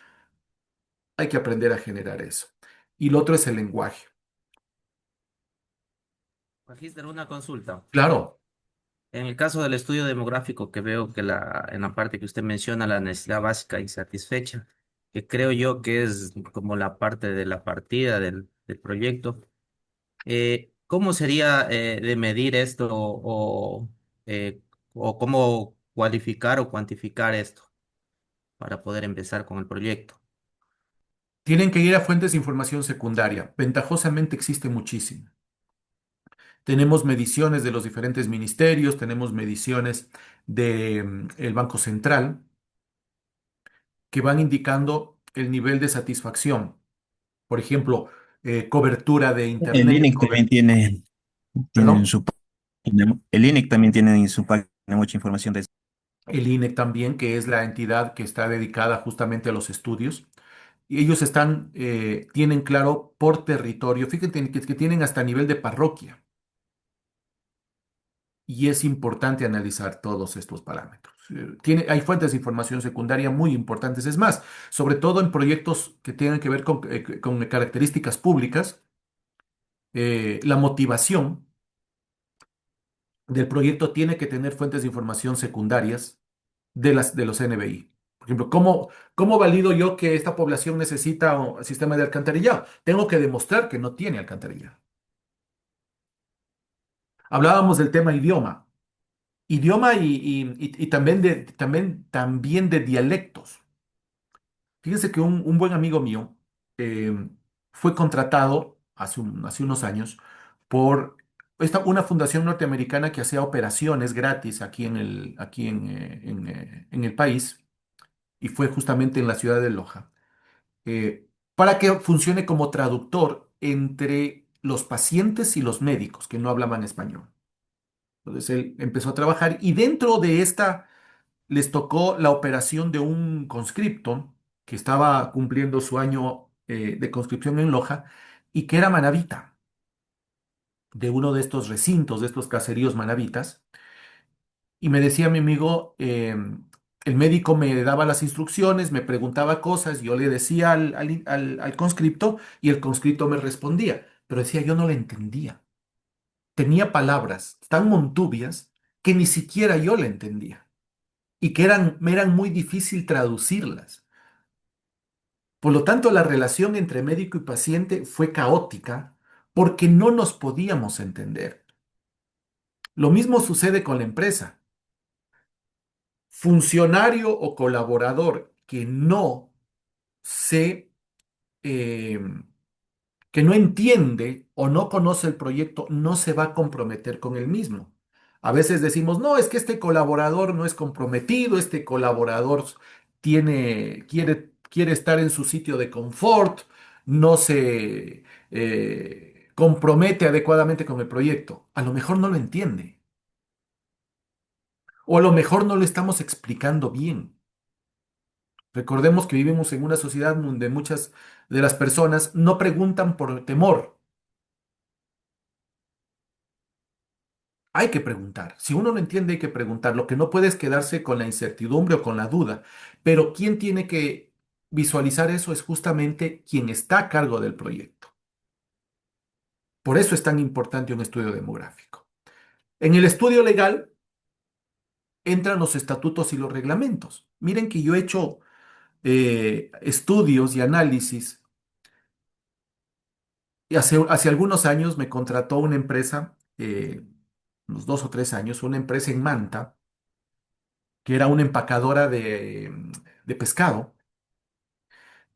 Hay que aprender a generar eso. Y lo otro es el lenguaje. Magister, una consulta. Claro, En el caso del estudio demográfico, que veo que en la parte que usted menciona, la necesidad básica insatisfecha, que creo yo que es como la parte de la partida del proyecto, ¿cómo sería de medir esto eh, o cómo cualificar o cuantificar esto para poder empezar con el proyecto? tienen que ir a fuentes de información secundaria. Ventajosamente existe muchísimo. Tenemos mediciones de los diferentes ministerios, tenemos mediciones del Banco Central que van indicando el nivel de satisfacción. Por ejemplo, cobertura de El Internet, INIC también tiene en perdón, su página, el INIC también tiene en su página mucha información de eso. el INE también, que es la entidad que está dedicada justamente a los estudios. Y ellos tienen claro por territorio, fíjense que tienen hasta nivel de parroquia. Y es importante analizar todos estos parámetros. Hay fuentes de información secundaria muy importantes. Es más, sobre todo en proyectos que tienen que ver con características públicas, la motivación del proyecto tiene que tener fuentes de información secundarias de los NBI. Por ejemplo, ¿cómo valido yo que esta población necesita un sistema de alcantarillado? Tengo que demostrar que no tiene alcantarillado. Hablábamos del tema idioma. Idioma y también de dialectos. Fíjense que un buen amigo mío eh, fue contratado hace unos años por una fundación norteamericana que hacía operaciones gratis aquí en el país, y fue justamente en la ciudad de Loja, para que funcione como traductor entre los pacientes y los médicos que no hablaban español. Entonces él empezó a trabajar y dentro de esta les tocó la operación de un conscripto que estaba cumpliendo su año de conscripción en Loja y que era manabita de uno de estos recintos, de estos caseríos manabitas. Y me decía mi amigo, el médico me daba las instrucciones, me preguntaba cosas, yo le decía al conscripto y el conscripto me respondía, pero decía, yo no le entendía. Tenía palabras tan montubias que ni siquiera yo le entendía y que me eran muy difícil traducirlas. Por lo tanto, la relación entre médico y paciente fue caótica porque no nos podíamos entender. Lo mismo sucede con la empresa. Funcionario o colaborador se, eh, que no entiende o no conoce el proyecto no se va a comprometer con el mismo. A veces decimos, no, es que este colaborador no es comprometido, este colaborador quiere estar en su sitio de confort, no se compromete adecuadamente con el proyecto. A lo mejor no lo entiende o a lo mejor no lo estamos explicando bien. Recordemos que vivimos en una sociedad donde muchas de las personas no preguntan por temor. Hay que preguntar. Si uno no entiende, hay que preguntar. Lo que no puede es quedarse con la incertidumbre o con la duda. Pero quien tiene que visualizar eso es justamente quien está a cargo del proyecto. Por eso es tan importante un estudio demográfico. En el estudio legal entran los estatutos y los reglamentos. Miren que yo he hecho estudios y análisis y hace algunos años me contrató una empresa, unos 2 o 3 años, una empresa en Manta que era una empacadora de pescado,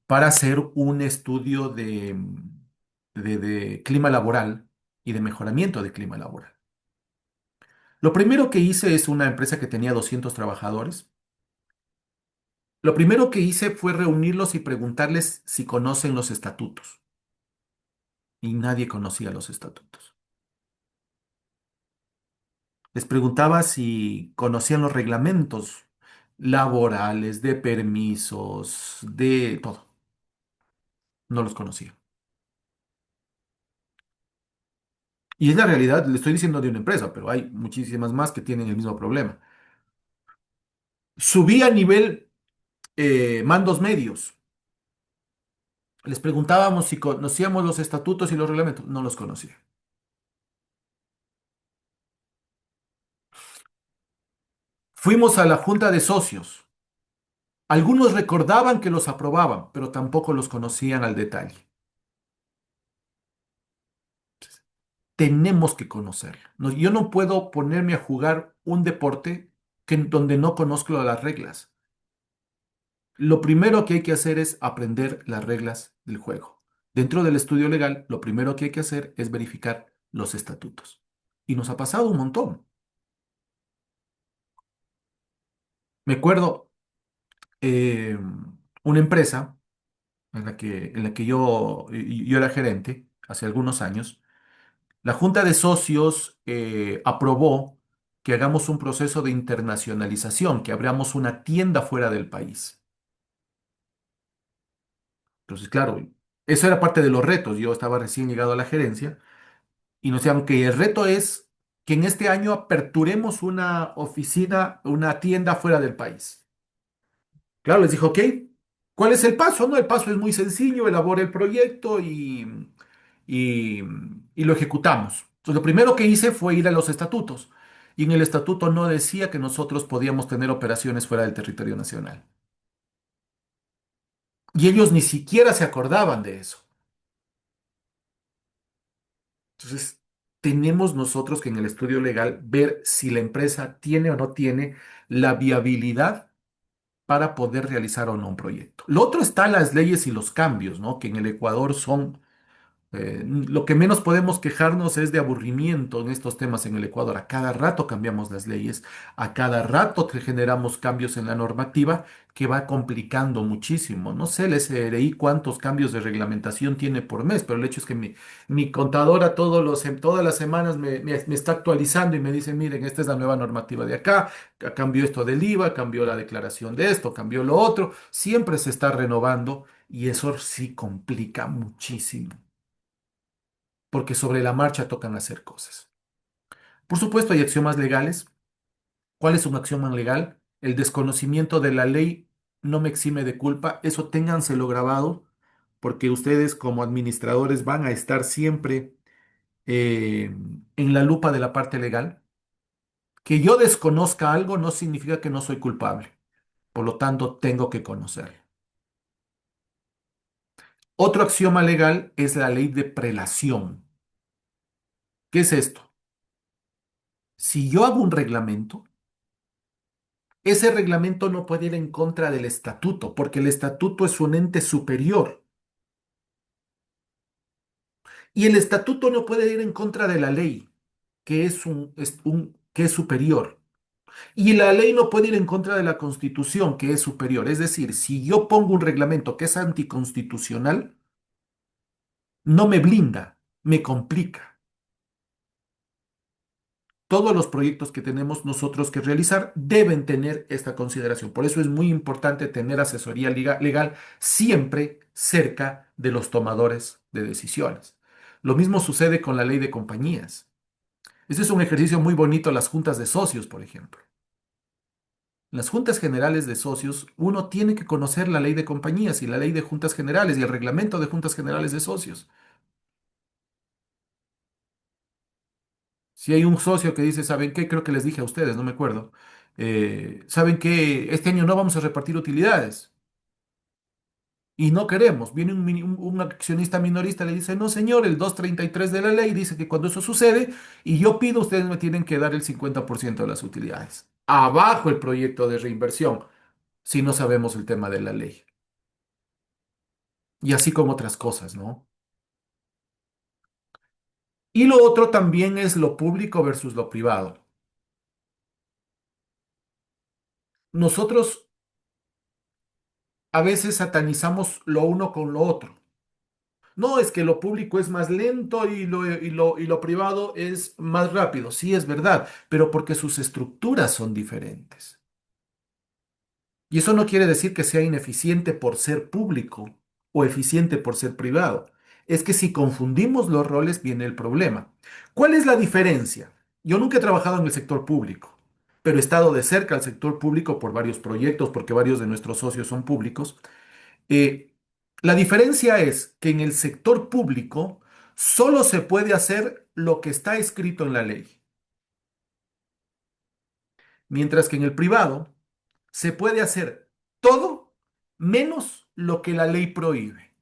para hacer un estudio de clima laboral y de mejoramiento de clima laboral. Lo primero que hice es una empresa que tenía 200 trabajadores. Lo primero que hice fue reunirlos y preguntarles si conocen los estatutos. Y nadie conocía los estatutos. Les preguntaba si conocían los reglamentos laborales, de permisos, de todo. No los conocía. Y es la realidad, le estoy diciendo de una empresa, pero hay muchísimas más que tienen el mismo problema. Subí a nivel mandos medios. Les preguntábamos si conocíamos los estatutos y los reglamentos. No los conocía. Fuimos a la junta de socios. Algunos recordaban que los aprobaban, pero tampoco los conocían al detalle. Tenemos que conocerlo. Yo no puedo ponerme a jugar un deporte donde no conozco las reglas. Lo primero que hay que hacer es aprender las reglas del juego. Dentro del estudio legal, lo primero que hay que hacer es verificar los estatutos. Y nos ha pasado un montón. Me acuerdo eh, una empresa en la que yo era gerente hace algunos años. La junta de socios aprobó que hagamos un proceso de internacionalización, que abramos una tienda fuera del país. Entonces, claro, eso era parte de los retos. Yo estaba recién llegado a la gerencia y nos decían que el reto es que en este año aperturemos una oficina, una tienda fuera del país. Claro, les dijo, ok, ¿cuál es el paso? No, el paso es muy sencillo, elabora el proyecto y, y lo ejecutamos. Entonces, lo primero que hice fue ir a los estatutos. Y en el estatuto no decía que nosotros podíamos tener operaciones fuera del territorio nacional. Y ellos ni siquiera se acordaban de eso. Entonces, tenemos nosotros que en el estudio legal ver si la empresa tiene o no tiene la viabilidad para poder realizar o no un proyecto. Lo otro está las leyes y los cambios, ¿no? Que en el Ecuador son lo que menos podemos quejarnos es de aburrimiento en estos temas en el Ecuador. A cada rato cambiamos las leyes, a cada rato que generamos cambios en la normativa que va complicando muchísimo. No sé el SRI cuántos cambios de reglamentación tiene por mes, pero el hecho es que mi contadora todas las semanas me está actualizando y me dice, miren, esta es la nueva normativa de acá, cambió esto del IVA, cambió la declaración de esto, cambió lo otro. Siempre se está renovando y eso sí complica muchísimo porque sobre la marcha tocan hacer cosas. Por supuesto, hay axiomas legales. ¿Cuál es un axioma legal? El desconocimiento de la ley no me exime de culpa. Eso ténganselo grabado, porque ustedes como administradores van a estar siempre en la lupa de la parte legal. Que yo desconozca algo no significa que no soy culpable. Por lo tanto, tengo que conocerlo. Otro axioma legal es la ley de prelación. ¿Qué es esto? Si yo hago un reglamento, ese reglamento no puede ir en contra del estatuto, porque el estatuto es un ente superior. Y el estatuto no puede ir en contra de la ley, que es superior. Y la ley no puede ir en contra de la constitución, que es superior. Es decir, si yo pongo un reglamento que es anticonstitucional, no me blinda, me complica. Todos los proyectos que tenemos nosotros que realizar deben tener esta consideración. Por eso es muy importante tener asesoría legal siempre cerca de los tomadores de decisiones. Lo mismo sucede con la ley de compañías. Este es un ejercicio muy bonito, las juntas de socios, por ejemplo. En las juntas generales de socios, uno tiene que conocer la ley de compañías y la ley de juntas generales y el reglamento de juntas generales de socios. Si hay un socio que dice, ¿saben qué? Creo que les dije a ustedes, no me acuerdo. ¿Saben qué? Este año no vamos a repartir utilidades y no queremos. Viene un accionista minorista y le dice, no, señor, el 233 de la ley dice que cuando eso sucede y yo pido, ustedes me tienen que dar el 50% de las utilidades. Abajo el proyecto de reinversión, si no sabemos el tema de la ley. Y así como otras cosas, ¿no? Y lo otro también es lo público versus lo privado. Nosotros a veces satanizamos lo uno con lo otro. No, es que lo público es más lento y lo privado es más rápido. Sí, es verdad, pero porque sus estructuras son diferentes. Y eso no quiere decir que sea ineficiente por ser público o eficiente por ser privado. Es que si confundimos los roles viene el problema. ¿Cuál es la diferencia? Yo nunca he trabajado en el sector público, pero he estado de cerca al sector público por varios proyectos, porque varios de nuestros socios son públicos. Eh, la diferencia es que en el sector público solo se puede hacer lo que está escrito en la ley, mientras que en el privado se puede hacer todo menos lo que la ley prohíbe.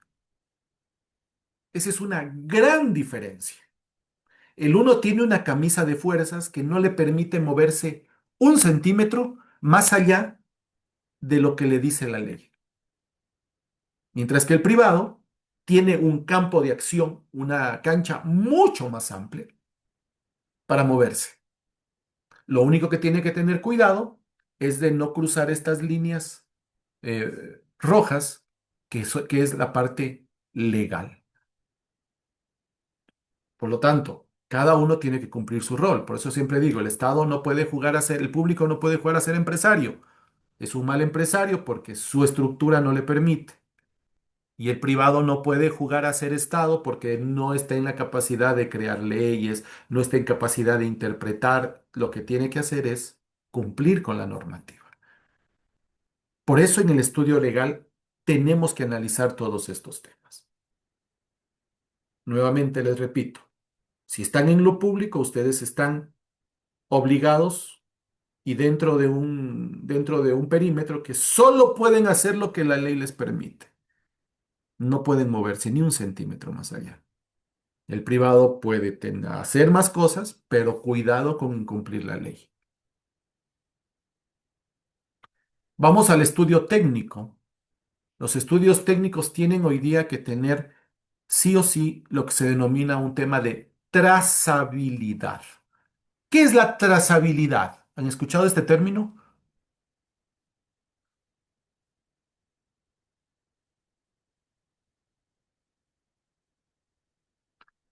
Esa es una gran diferencia. El uno tiene una camisa de fuerzas que no le permite moverse un centímetro más allá de lo que le dice la ley, mientras que el privado tiene un campo de acción, una cancha mucho más amplia para moverse. Lo único que tiene que tener cuidado es de no cruzar estas líneas rojas, que es la parte legal. Por lo tanto, cada uno tiene que cumplir su rol. Por eso siempre digo, el Estado no puede jugar a ser, el público no puede jugar a ser empresario. Es un mal empresario porque su estructura no le permite. Y el privado no puede jugar a ser Estado porque no está en la capacidad de crear leyes, no está en capacidad de interpretar. Lo que tiene que hacer es cumplir con la normativa. Por eso en el estudio legal tenemos que analizar todos estos temas. Nuevamente les repito, si están en lo público, ustedes están obligados y dentro de un perímetro que solo pueden hacer lo que la ley les permite. No pueden moverse ni un centímetro más allá. El privado puede hacer más cosas, pero cuidado con incumplir la ley. Vamos al estudio técnico. Los estudios técnicos tienen hoy día que tener sí o sí lo que se denomina un tema de trazabilidad. ¿Qué es la trazabilidad? ¿Han escuchado este término?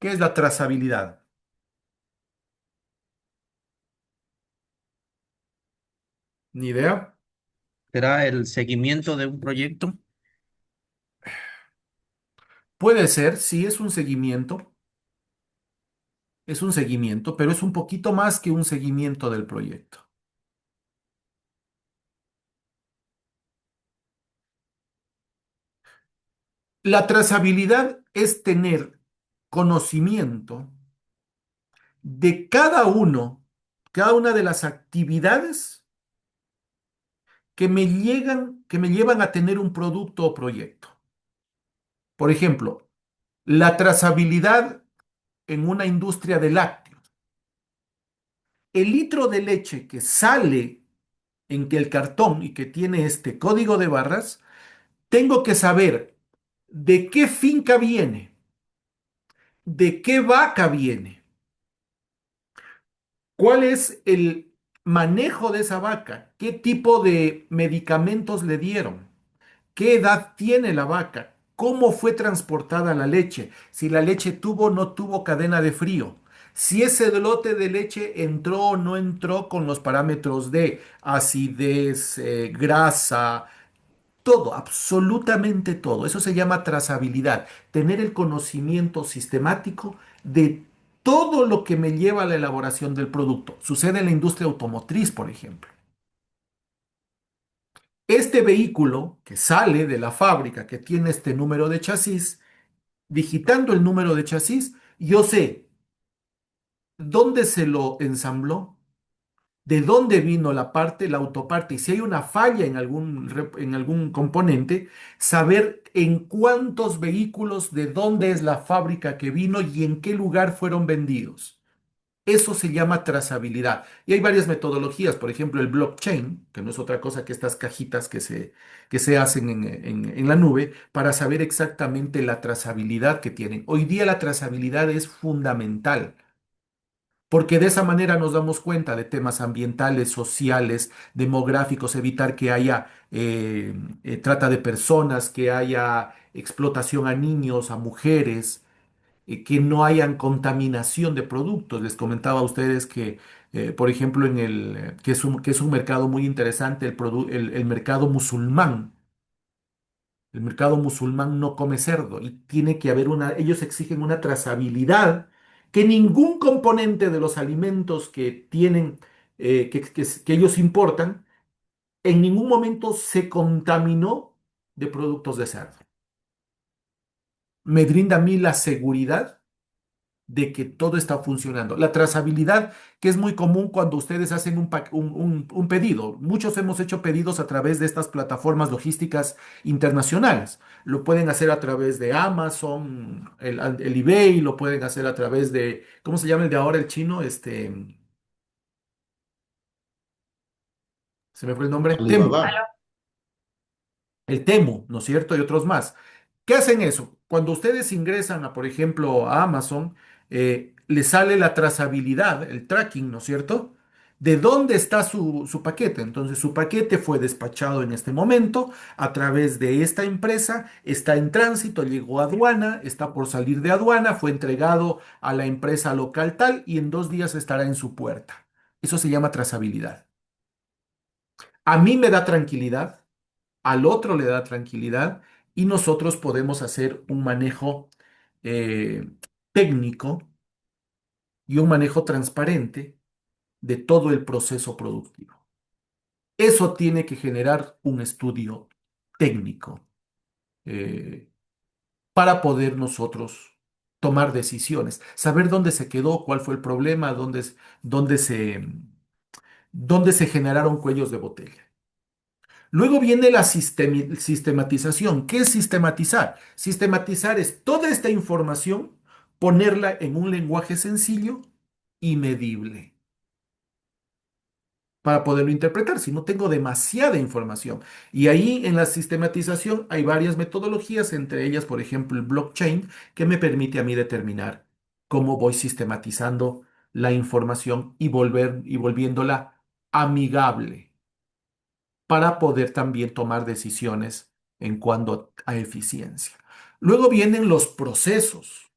¿Qué es la trazabilidad? ¿Ni idea? ¿Será el seguimiento de un proyecto? Puede ser, sí, es un seguimiento, pero es un poquito más que un seguimiento del proyecto. La trazabilidad es tener conocimiento de cada una de las actividades que me llevan a tener un producto o proyecto. Por ejemplo, la trazabilidad en una industria de lácteos. El litro de leche que sale en que el cartón y que tiene este código de barras, tengo que saber de qué finca viene, de qué vaca viene, cuál es el manejo de esa vaca, qué tipo de medicamentos le dieron, qué edad tiene la vaca, cómo fue transportada la leche, si la leche tuvo o no tuvo cadena de frío, si ese lote de leche entró o no entró con los parámetros de acidez, grasa, todo, absolutamente todo. Eso se llama trazabilidad, tener el conocimiento sistemático de todo lo que me lleva a la elaboración del producto. Sucede en la industria automotriz, por ejemplo. Este vehículo que sale de la fábrica, que tiene este número de chasis, digitando el número de chasis, yo sé dónde se lo ensambló, de dónde vino la parte, la autoparte, y si hay una falla en en algún componente, saber en cuántos vehículos, de dónde es la fábrica que vino y en qué lugar fueron vendidos. Eso se llama trazabilidad. Y hay varias metodologías, por ejemplo, el blockchain, que no es otra cosa que estas cajitas que se hacen en la nube para saber exactamente la trazabilidad que tienen. Hoy día la trazabilidad es fundamental porque de esa manera nos damos cuenta de temas ambientales, sociales, demográficos, evitar que haya trata de personas, que haya explotación a niños, a mujeres, que no hayan contaminación de productos. Les comentaba a ustedes que, por ejemplo, que es un mercado muy interesante, el mercado musulmán. El mercado musulmán no come cerdo y tiene que haber ellos exigen una trazabilidad que ningún componente de los alimentos que tienen, que ellos importan, en ningún momento se contaminó de productos de cerdo. Me brinda a mí la seguridad de que todo está funcionando. La trazabilidad, que es muy común cuando ustedes hacen un pedido. Muchos hemos hecho pedidos a través de estas plataformas logísticas internacionales. Lo pueden hacer a través de Amazon, el eBay, lo pueden hacer a través de, ¿cómo se llama el de ahora, el chino? Se me fue el nombre, Temu. Alibaba. El Temu, ¿no es cierto? Y otros más. ¿Qué hacen eso? Cuando ustedes ingresan a, por ejemplo, a Amazon, les sale la trazabilidad, el tracking, ¿no es cierto? De dónde está su paquete. Entonces, su paquete fue despachado en este momento a través de esta empresa, está en tránsito, llegó a aduana, está por salir de aduana, fue entregado a la empresa local tal y en 2 días estará en su puerta. Eso se llama trazabilidad. A mí me da tranquilidad, al otro le da tranquilidad y nosotros podemos hacer un manejo eh, técnico y un manejo transparente de todo el proceso productivo. Eso tiene que generar un estudio técnico eh, para poder nosotros tomar decisiones, saber dónde se quedó, cuál fue el problema, dónde se, dónde se generaron cuellos de botella. Luego viene la sistematización. ¿Qué es sistematizar? Sistematizar es toda esta información, ponerla en un lenguaje sencillo y medible para poderlo interpretar, si no tengo demasiada información. Y ahí en la sistematización hay varias metodologías, entre ellas, por ejemplo, el blockchain, que me permite a mí determinar cómo voy sistematizando la información y volviéndola amigable para poder también tomar decisiones en cuanto a eficiencia. Luego vienen los procesos.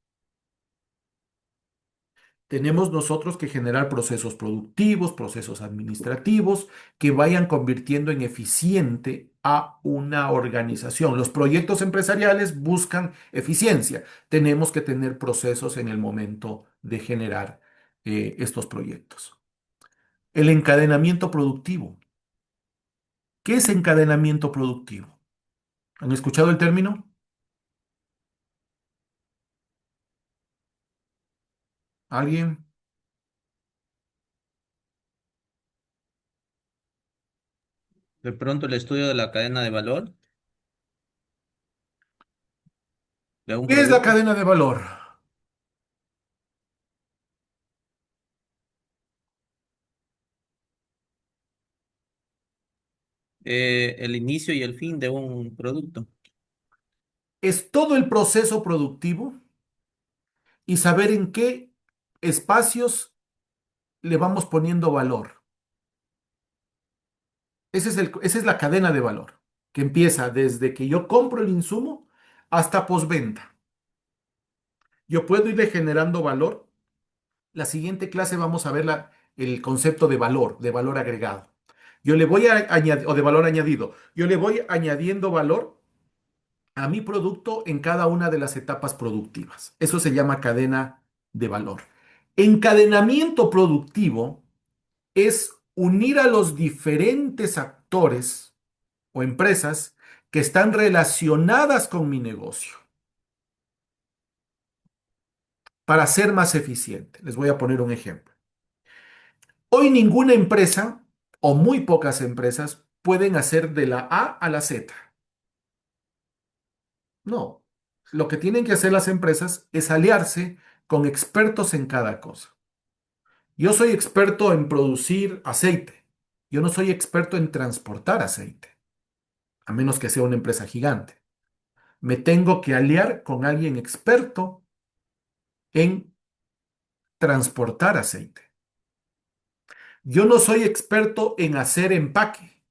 Tenemos nosotros que generar procesos productivos, procesos administrativos que vayan convirtiendo en eficiente a una organización. Los proyectos empresariales buscan eficiencia. Tenemos que tener procesos en el momento de generar estos proyectos. El encadenamiento productivo. ¿Qué es encadenamiento productivo? ¿Han escuchado el término? ¿Alguien? De pronto el estudio de la cadena de valor de un ¿Qué es la producto. cadena de valor? El inicio y el fin de un producto. Es todo el proceso productivo y saber en qué espacios le vamos poniendo valor. Esa es la cadena de valor, que empieza desde que yo compro el insumo hasta postventa. Yo puedo irle generando valor. La siguiente clase vamos a ver el concepto de valor agregado. Yo le voy a añadir, o de valor añadido, yo le voy añadiendo valor a mi producto en cada una de las etapas productivas. Eso se llama cadena de valor. Encadenamiento productivo es unir a los diferentes actores o empresas que están relacionadas con mi negocio para ser más eficiente. Les voy a poner un ejemplo. Hoy ninguna empresa o muy pocas empresas pueden hacer de la A a la Z. No. Lo que tienen que hacer las empresas es aliarse con expertos en cada cosa. Yo soy experto en producir aceite. Yo no soy experto en transportar aceite, a menos que sea una empresa gigante. Me tengo que aliar con alguien experto en transportar aceite. Yo no soy experto en hacer empaque.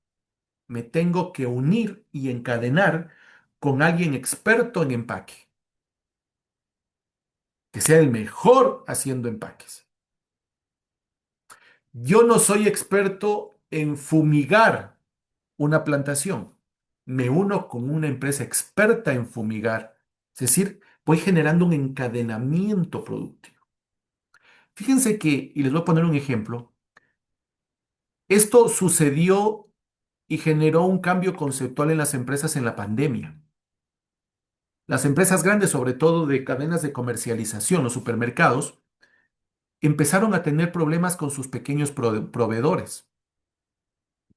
Me tengo que unir y encadenar con alguien experto en empaque, que sea el mejor haciendo empaques. Yo no soy experto en fumigar una plantación. Me uno con una empresa experta en fumigar. Es decir, voy generando un encadenamiento productivo. Fíjense que, y les voy a poner un ejemplo, esto sucedió y generó un cambio conceptual en las empresas en la pandemia. Las empresas grandes, sobre todo de cadenas de comercialización, los supermercados, empezaron a tener problemas con sus pequeños proveedores.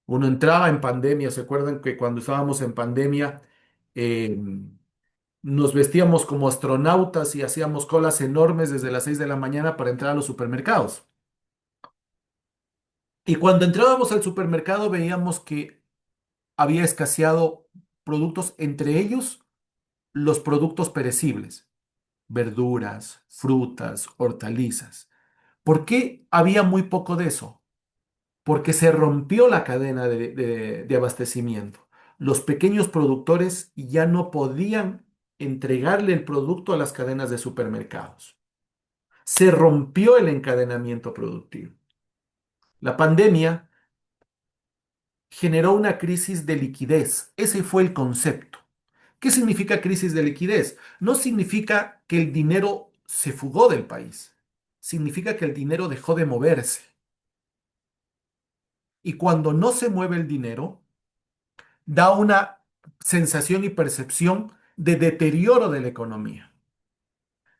Uno entraba en pandemia, ¿se acuerdan que cuando estábamos en pandemia eh, nos vestíamos como astronautas y hacíamos colas enormes desde las 6 de la mañana para entrar a los supermercados? Y cuando entrábamos al supermercado veíamos que había escaseado productos, entre ellos los productos perecibles, verduras, frutas, hortalizas. ¿Por qué había muy poco de eso? Porque se rompió la cadena de abastecimiento. Los pequeños productores ya no podían entregarle el producto a las cadenas de supermercados. Se rompió el encadenamiento productivo. La pandemia generó una crisis de liquidez. Ese fue el concepto. ¿Qué significa crisis de liquidez? No significa que el dinero se fugó del país. Significa que el dinero dejó de moverse. Y cuando no se mueve el dinero, da una sensación y percepción de deterioro de la economía.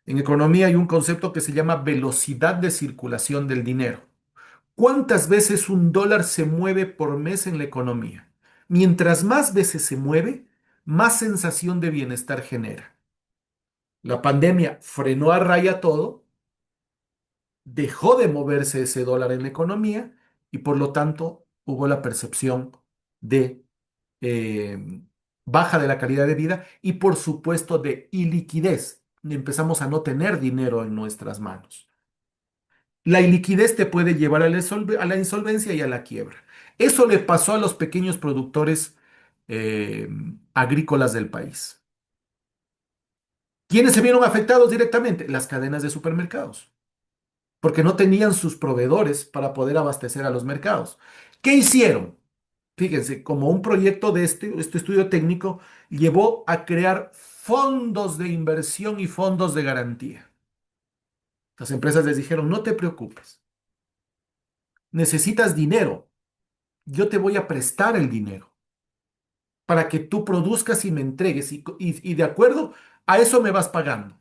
En economía hay un concepto que se llama velocidad de circulación del dinero. ¿Cuántas veces un dólar se mueve por mes en la economía? Mientras más veces se mueve, más sensación de bienestar genera. La pandemia frenó a raya todo, dejó de moverse ese dólar en la economía y por lo tanto hubo la percepción de eh, baja de la calidad de vida y por supuesto de iliquidez. Empezamos a no tener dinero en nuestras manos. La iliquidez te puede llevar a a la insolvencia y a la quiebra. Eso le pasó a los pequeños productores eh, agrícolas del país. ¿Quiénes se vieron afectados directamente? Las cadenas de supermercados, porque no tenían sus proveedores para poder abastecer a los mercados. ¿Qué hicieron? Fíjense, como un proyecto de este estudio técnico llevó a crear fondos de inversión y fondos de garantía. Las empresas les dijeron, no te preocupes, necesitas dinero, yo te voy a prestar el dinero para que tú produzcas y me entregues y de acuerdo a eso me vas pagando.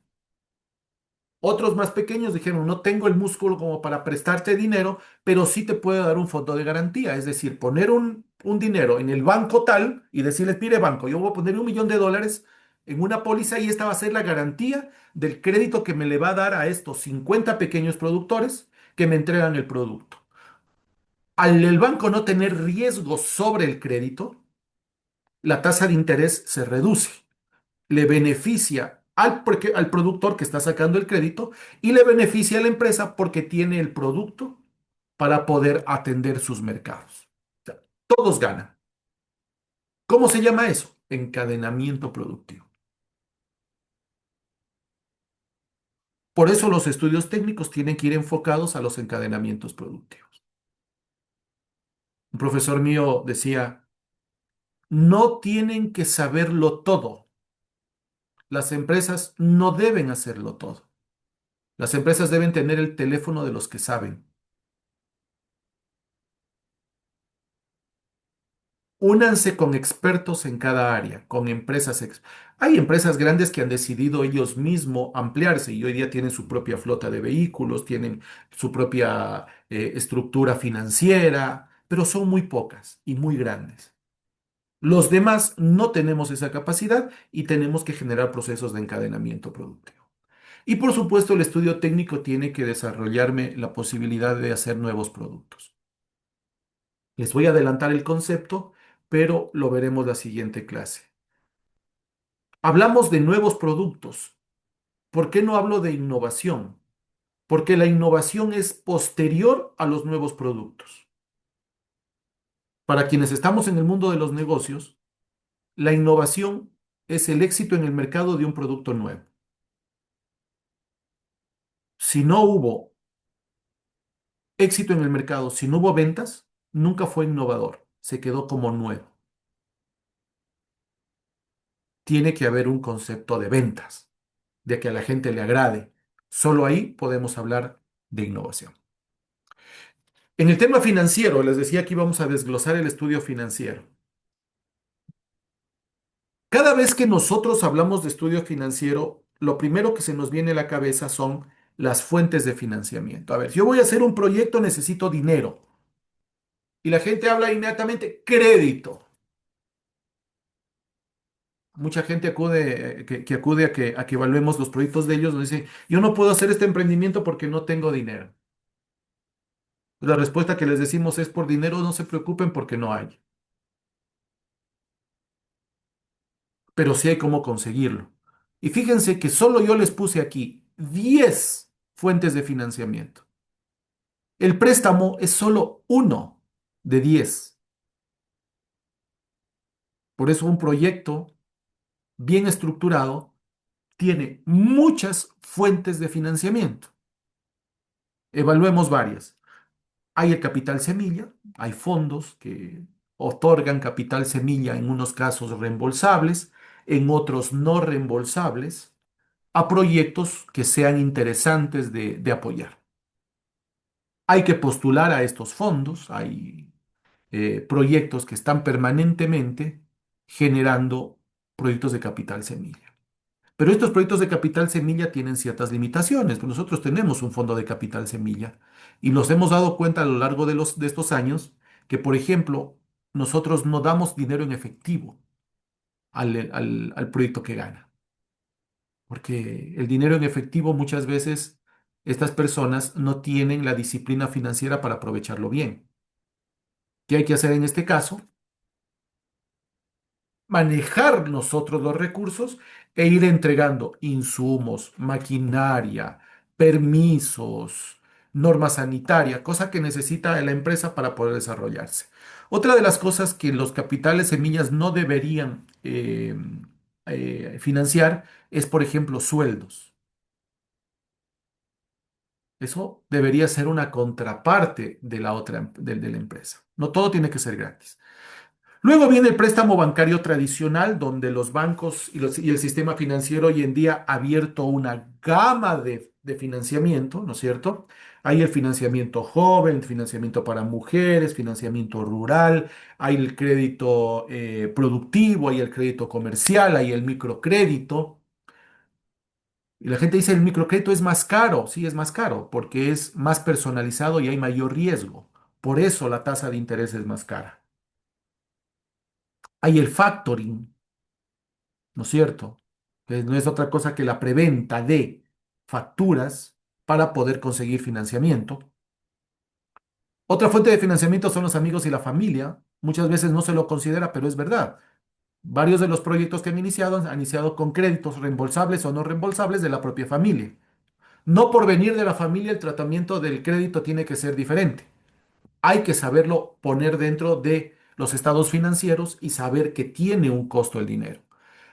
Otros más pequeños dijeron, no tengo el músculo como para prestarte dinero, pero sí te puedo dar un fondo de garantía. Es decir, poner un dinero en el banco tal y decirles, mire banco, yo voy a poner $1 millón en una póliza y esta va a ser la garantía del crédito que me le va a dar a estos 50 pequeños productores que me entregan el producto. Al el banco no tener riesgo sobre el crédito, la tasa de interés se reduce, le beneficia al productor que está sacando el crédito y le beneficia a la empresa porque tiene el producto para poder atender sus mercados. O sea, todos ganan. ¿Cómo se llama eso? Encadenamiento productivo. Por eso los estudios técnicos tienen que ir enfocados a los encadenamientos productivos. Un profesor mío decía, no tienen que saberlo todo. Las empresas no deben hacerlo todo. Las empresas deben tener el teléfono de los que saben. Únanse con expertos en cada área, con Hay empresas grandes que han decidido ellos mismos ampliarse y hoy día tienen su propia flota de vehículos, tienen su propia estructura financiera, pero son muy pocas y muy grandes. Los demás no tenemos esa capacidad y tenemos que generar procesos de encadenamiento productivo. Y por supuesto, el estudio técnico tiene que desarrollarme la posibilidad de hacer nuevos productos. Les voy a adelantar el concepto, pero lo veremos la siguiente clase. Hablamos de nuevos productos. ¿Por qué no hablo de innovación? Porque la innovación es posterior a los nuevos productos. Para quienes estamos en el mundo de los negocios, la innovación es el éxito en el mercado de un producto nuevo. Si no hubo éxito en el mercado, si no hubo ventas, nunca fue innovador, se quedó como nuevo. Tiene que haber un concepto de ventas, de que a la gente le agrade. Solo ahí podemos hablar de innovación. En el tema financiero, les decía que íbamos a desglosar el estudio financiero. Cada vez que nosotros hablamos de estudio financiero, lo primero que se nos viene a la cabeza son las fuentes de financiamiento. A ver, si yo voy a hacer un proyecto, necesito dinero. Y la gente habla inmediatamente crédito. Mucha gente acude, que acude a que evaluemos los proyectos de ellos, nos dice, yo no puedo hacer este emprendimiento porque no tengo dinero. La respuesta que les decimos es por dinero, no se preocupen porque no hay. Pero sí hay cómo conseguirlo. Y fíjense que solo yo les puse aquí 10 fuentes de financiamiento. El préstamo es solo uno de 10. Por eso un proyecto bien estructurado tiene muchas fuentes de financiamiento. Evaluemos varias. Hay el capital semilla, hay fondos que otorgan capital semilla en unos casos reembolsables, en otros no reembolsables, a proyectos que sean interesantes de apoyar. Hay que postular a estos fondos, hay proyectos que están permanentemente generando proyectos de capital semilla. Pero estos proyectos de capital semilla tienen ciertas limitaciones. Pues nosotros tenemos un fondo de capital semilla y nos hemos dado cuenta a lo largo de estos años que, por ejemplo, nosotros no damos dinero en efectivo al proyecto que gana. porque el dinero en efectivo muchas veces estas personas no tienen la disciplina financiera para aprovecharlo bien. ¿Qué hay que hacer en este caso? Manejar nosotros los recursos e ir entregando insumos, maquinaria, permisos, norma sanitaria, cosa que necesita la empresa para poder desarrollarse. Otra de las cosas que los capitales semillas no deberían financiar es, por ejemplo, sueldos. Eso debería ser una contraparte de la otra, de la empresa. No todo tiene que ser gratis. Luego viene el préstamo bancario tradicional, donde los bancos y el sistema financiero hoy en día ha abierto una gama de financiamiento, ¿no es cierto? Hay el financiamiento joven, financiamiento para mujeres, financiamiento rural, hay el crédito productivo, hay el crédito comercial, hay el microcrédito. Y la gente dice el microcrédito es más caro, sí es más caro, porque es más personalizado y hay mayor riesgo. Por eso la tasa de interés es más cara. Hay el factoring, ¿no es cierto? Que no es otra cosa que la preventa de facturas para poder conseguir financiamiento. Otra fuente de financiamiento son los amigos y la familia. Muchas veces no se lo considera, pero es verdad. Varios de los proyectos que han iniciado con créditos reembolsables o no reembolsables de la propia familia. No por venir de la familia el tratamiento del crédito tiene que ser diferente. Hay que saberlo poner dentro de los estados financieros y saber que tiene un costo el dinero.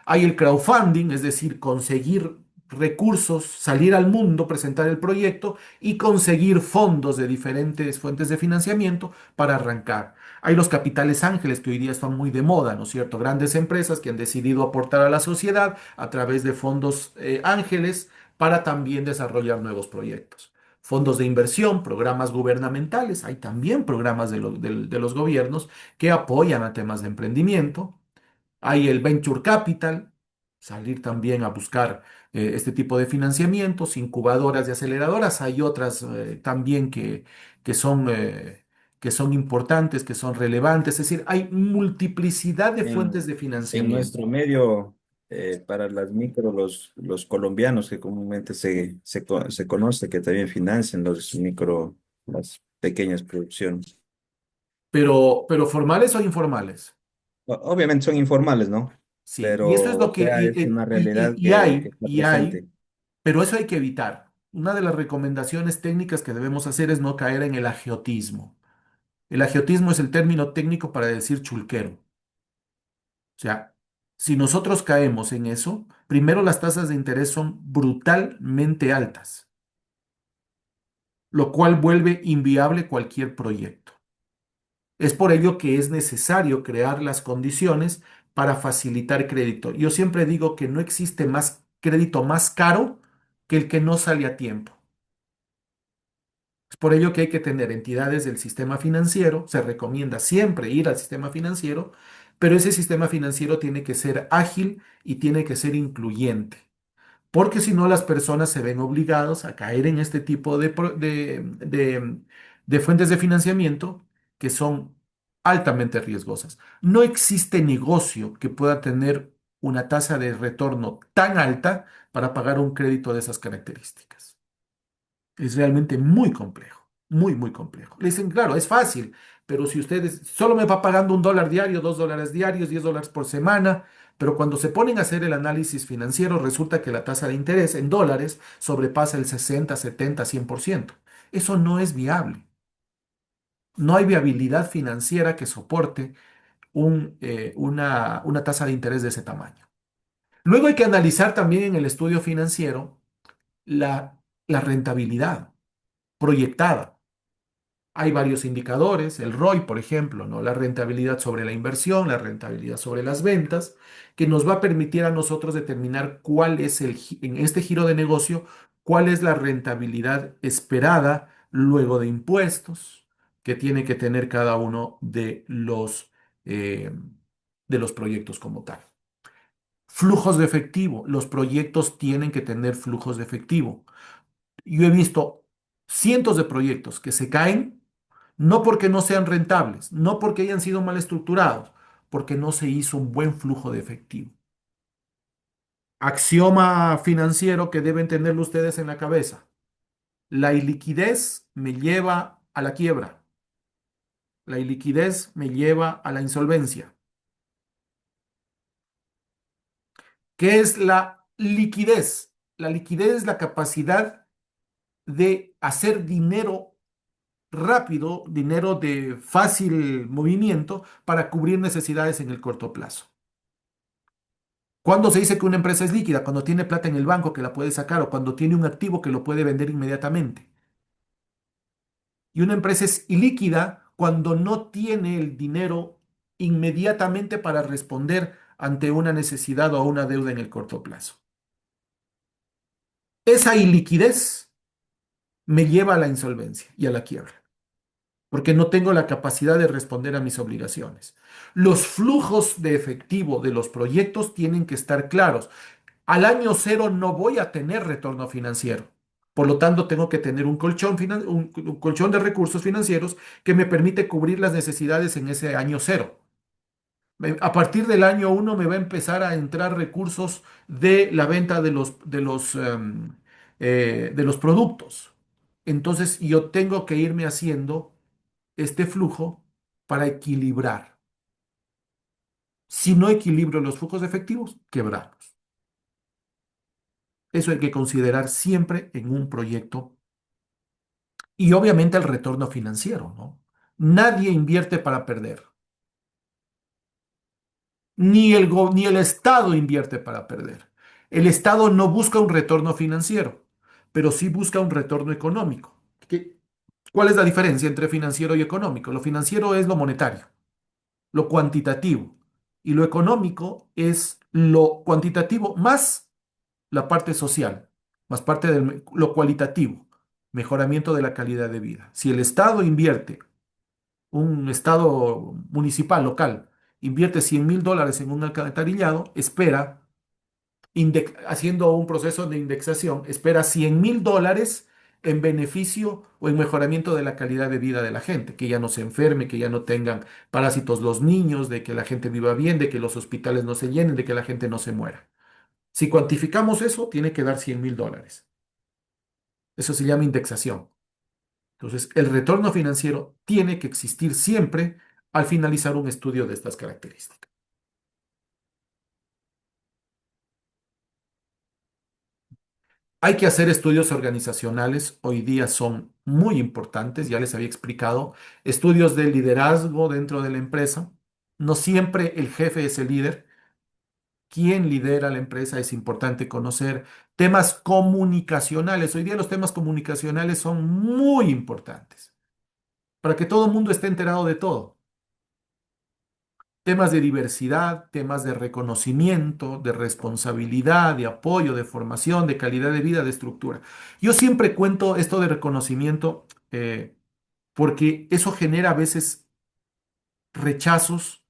Hay el crowdfunding, es decir, conseguir recursos, salir al mundo, presentar el proyecto y conseguir fondos de diferentes fuentes de financiamiento para arrancar. Hay los capitales ángeles que hoy día están muy de moda, ¿no es cierto? Grandes empresas que han decidido aportar a la sociedad a través de fondos ángeles para también desarrollar nuevos proyectos. Fondos de inversión, programas gubernamentales, hay también programas de los gobiernos que apoyan a temas de emprendimiento. Hay el Venture Capital, salir también a buscar este tipo de financiamientos, incubadoras y aceleradoras. Hay otras también que son, que son importantes, que son relevantes. Es decir, hay multiplicidad de En, fuentes de en financiamiento. nuestro medio, para las micro, los colombianos que comúnmente se conoce que también financian los micro, las pequeñas producciones. Pero ¿formales o informales? Obviamente son informales, ¿no? Sí, y eso es Pero, lo o que, sea, es una realidad que está y hay, presente. pero eso hay que evitar. Una de las recomendaciones técnicas que debemos hacer es no caer en el agiotismo. El agiotismo es el término técnico para decir chulquero. O sea, si nosotros caemos en eso, primero las tasas de interés son brutalmente altas, lo cual vuelve inviable cualquier proyecto. Es por ello que es necesario crear las condiciones para facilitar crédito. Yo siempre digo que no existe más crédito más caro que el que no sale a tiempo. Es por ello que hay que tener entidades del sistema financiero. Se recomienda siempre ir al sistema financiero, pero ese sistema financiero tiene que ser ágil y tiene que ser incluyente, porque si no las personas se ven obligados a caer en este tipo de fuentes de financiamiento que son altamente riesgosas. No existe negocio que pueda tener una tasa de retorno tan alta para pagar un crédito de esas características. Es realmente muy complejo, muy, muy complejo. Le dicen, claro, es fácil, pero si ustedes solo me va pagando $1 diario, $2 diarios, $10 por semana, pero cuando se ponen a hacer el análisis financiero, resulta que la tasa de interés en dólares sobrepasa el 60, 70, 100%. Eso no es viable. No hay viabilidad financiera que soporte una tasa de interés de ese tamaño. Luego hay que analizar también en el estudio financiero la rentabilidad proyectada. Hay varios indicadores, el ROI, por ejemplo, ¿no? La rentabilidad sobre la inversión, la rentabilidad sobre las ventas, que nos va a permitir a nosotros determinar cuál es en este giro de negocio, cuál es la rentabilidad esperada luego de impuestos que tiene que tener cada uno eh, de los proyectos como tal. Flujos de efectivo. Los proyectos tienen que tener flujos de efectivo. Yo he visto cientos de proyectos que se caen no porque no sean rentables, no porque hayan sido mal estructurados, porque no se hizo un buen flujo de efectivo. Axioma financiero que deben tenerlo ustedes en la cabeza. La iliquidez me lleva a la quiebra. La iliquidez me lleva a la insolvencia. ¿Qué es la liquidez? La liquidez es la capacidad de hacer dinero rápido, dinero de fácil movimiento para cubrir necesidades en el corto plazo. ¿Cuándo se dice que una empresa es líquida? Cuando tiene plata en el banco que la puede sacar o cuando tiene un activo que lo puede vender inmediatamente. Y una empresa es ilíquida cuando no tiene el dinero inmediatamente para responder ante una necesidad o una deuda en el corto plazo. Esa iliquidez me lleva a la insolvencia y a la quiebra, porque no tengo la capacidad de responder a mis obligaciones. Los flujos de efectivo de los proyectos tienen que estar claros. Al año cero no voy a tener retorno financiero. Por lo tanto, tengo que tener un colchón, un colchón de recursos financieros que me permite cubrir las necesidades en ese año cero. A partir del año uno me va a empezar a entrar recursos de la venta de los productos. Entonces, yo tengo que irme haciendo este flujo para equilibrar. Si no equilibro los flujos efectivos, quebramos. Eso hay que considerar siempre en un proyecto y obviamente el retorno financiero, ¿no? Nadie invierte para perder, ni el Estado invierte para perder. El Estado no busca un retorno financiero, pero sí busca un retorno económico. ¿Qué- ¿Cuál es la diferencia entre financiero y económico? Lo financiero es lo monetario, lo cuantitativo, y lo económico es lo cuantitativo más la parte social, más parte de lo cualitativo, mejoramiento de la calidad de vida. Si el Estado invierte, un Estado municipal, local, invierte $100.000 en un alcantarillado, espera, haciendo un proceso de indexación, espera $100.000 en beneficio o en mejoramiento de la calidad de vida de la gente, que ya no se enferme, que ya no tengan parásitos los niños, de que la gente viva bien, de que los hospitales no se llenen, de que la gente no se muera. Si cuantificamos eso, tiene que dar $100.000. Eso se llama indexación. Entonces, el retorno financiero tiene que existir siempre al finalizar un estudio de estas características. Hay que hacer estudios organizacionales, hoy día son muy importantes, ya les había explicado, estudios de liderazgo dentro de la empresa. No siempre el jefe es el líder. Quién lidera la empresa es importante conocer. Temas comunicacionales, hoy día los temas comunicacionales son muy importantes para que todo el mundo esté enterado de todo. Temas de diversidad, temas de reconocimiento, de responsabilidad, de apoyo, de formación, de calidad de vida, de estructura. Yo siempre cuento esto de reconocimiento porque eso genera a veces rechazos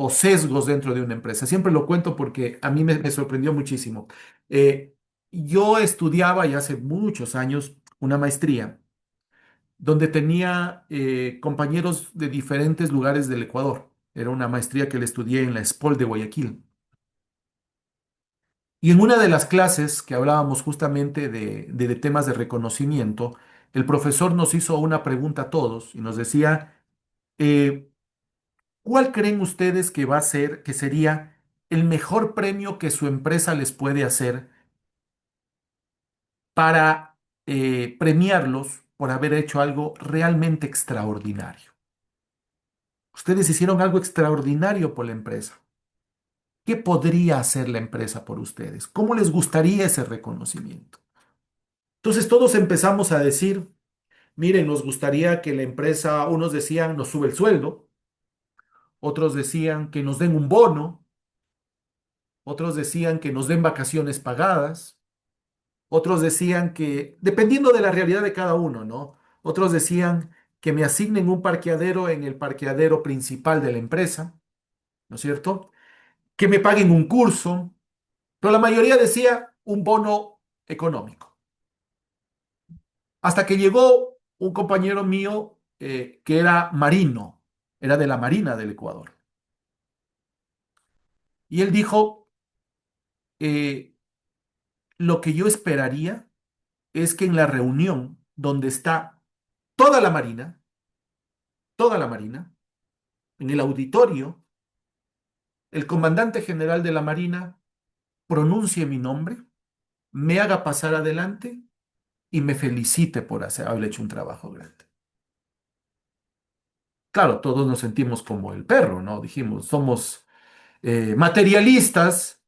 o sesgos dentro de una empresa. Siempre lo cuento porque a mí me sorprendió muchísimo. Eh, yo estudiaba ya hace muchos años una maestría donde tenía compañeros de diferentes lugares del Ecuador. Era una maestría que le estudié en la ESPOL de Guayaquil. Y en una de las clases que hablábamos justamente de temas de reconocimiento, el profesor nos hizo una pregunta a todos y nos decía, eh, ¿cuál creen ustedes que va a ser, que sería el mejor premio que su empresa les puede hacer para premiarlos por haber hecho algo realmente extraordinario? Ustedes hicieron algo extraordinario por la empresa. ¿Qué podría hacer la empresa por ustedes? ¿Cómo les gustaría ese reconocimiento? Entonces todos empezamos a decir, miren, nos gustaría que la empresa, unos decían, nos sube el sueldo, otros decían que nos den un bono, otros decían que nos den vacaciones pagadas, otros decían que, dependiendo de la realidad de cada uno, ¿no? Otros decían que me asignen un parqueadero en el parqueadero principal de la empresa, ¿no es cierto? Que me paguen un curso, pero la mayoría decía un bono económico. Hasta que llegó un compañero mío que era marino, era de la Marina del Ecuador. Y él dijo, eh, lo que yo esperaría es que en la reunión donde está toda la toda la Marina, en el auditorio, el comandante general de la Marina pronuncie mi nombre, me haga pasar adelante y me felicite por haber hecho un trabajo grande. Claro, todos nos sentimos como el perro, ¿no? Dijimos, somos materialistas,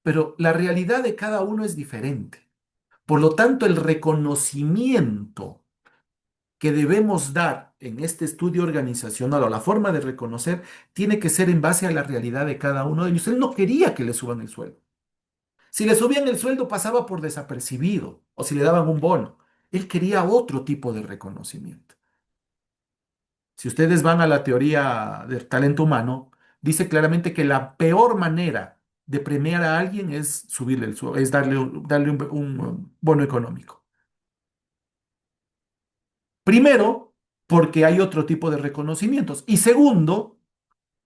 pero la realidad de cada uno es diferente. Por lo tanto, el reconocimiento que debemos dar en este estudio organizacional o la forma de reconocer tiene que ser en base a la realidad de cada uno de ellos. Él no quería que le suban el sueldo. Si le subían el sueldo pasaba por desapercibido o si le daban un bono. Él quería otro tipo de reconocimiento. Si ustedes van a la teoría del talento humano, dice claramente que la peor manera de premiar a alguien es subirle el sueldo, es darle un bono económico. Primero, porque hay otro tipo de reconocimientos. Y segundo,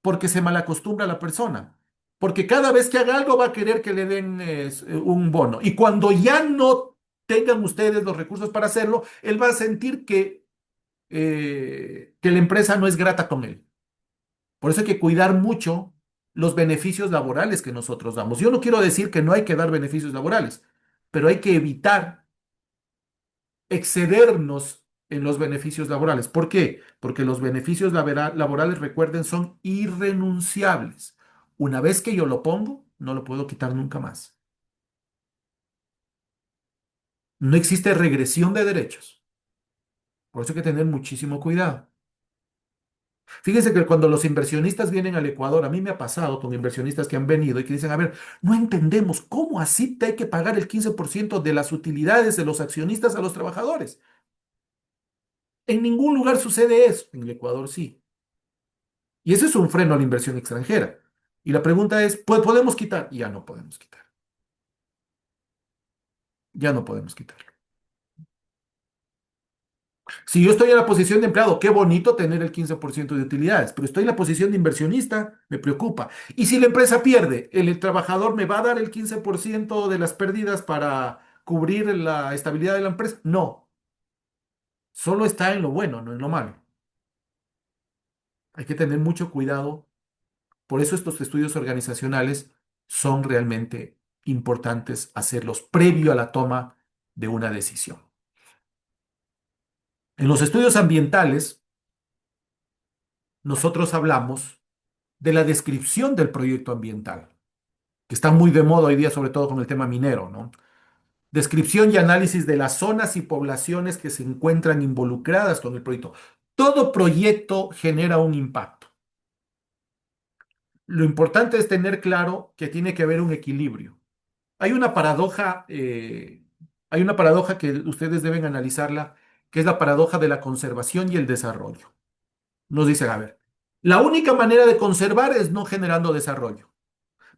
porque se malacostumbra a la persona. Porque cada vez que haga algo va a querer que le den un bono. Y cuando ya no tengan ustedes los recursos para hacerlo, él va a sentir que la empresa no es grata con él. Por eso hay que cuidar mucho los beneficios laborales que nosotros damos. Yo no quiero decir que no hay que dar beneficios laborales, pero hay que evitar excedernos en los beneficios laborales. ¿Por qué? Porque los beneficios laborales, recuerden, son irrenunciables. Una vez que yo lo pongo, no lo puedo quitar nunca más. No existe regresión de derechos. Por eso hay que tener muchísimo cuidado. Fíjense que cuando los inversionistas vienen al Ecuador, a mí me ha pasado con inversionistas que han venido y que dicen, a ver, no entendemos cómo así te hay que pagar el 15% de las utilidades de los accionistas a los trabajadores. En ningún lugar sucede eso, en el Ecuador sí. Y ese es un freno a la inversión extranjera. Y la pregunta es, ¿podemos quitar? Ya no podemos quitar. Ya no podemos quitarlo. Si yo estoy en la posición de empleado, qué bonito tener el 15% de utilidades, pero estoy en la posición de inversionista, me preocupa. Y si la empresa pierde, ¿el trabajador me va a dar el 15% de las pérdidas para cubrir la estabilidad de la empresa? No, solo está en lo bueno, no en lo malo. Hay que tener mucho cuidado. Por eso estos estudios organizacionales son realmente importantes hacerlos previo a la toma de una decisión. En los estudios ambientales, nosotros hablamos de la descripción del proyecto ambiental, que está muy de moda hoy día, sobre todo con el tema minero, ¿no? Descripción y análisis de las zonas y poblaciones que se encuentran involucradas con el proyecto. Todo proyecto genera un impacto. Lo importante es tener claro que tiene que haber un equilibrio. Hay una paradoja, hay una paradoja que ustedes deben analizarla, que es la paradoja de la conservación y el desarrollo. Nos dicen, a ver, la única manera de conservar es no generando desarrollo.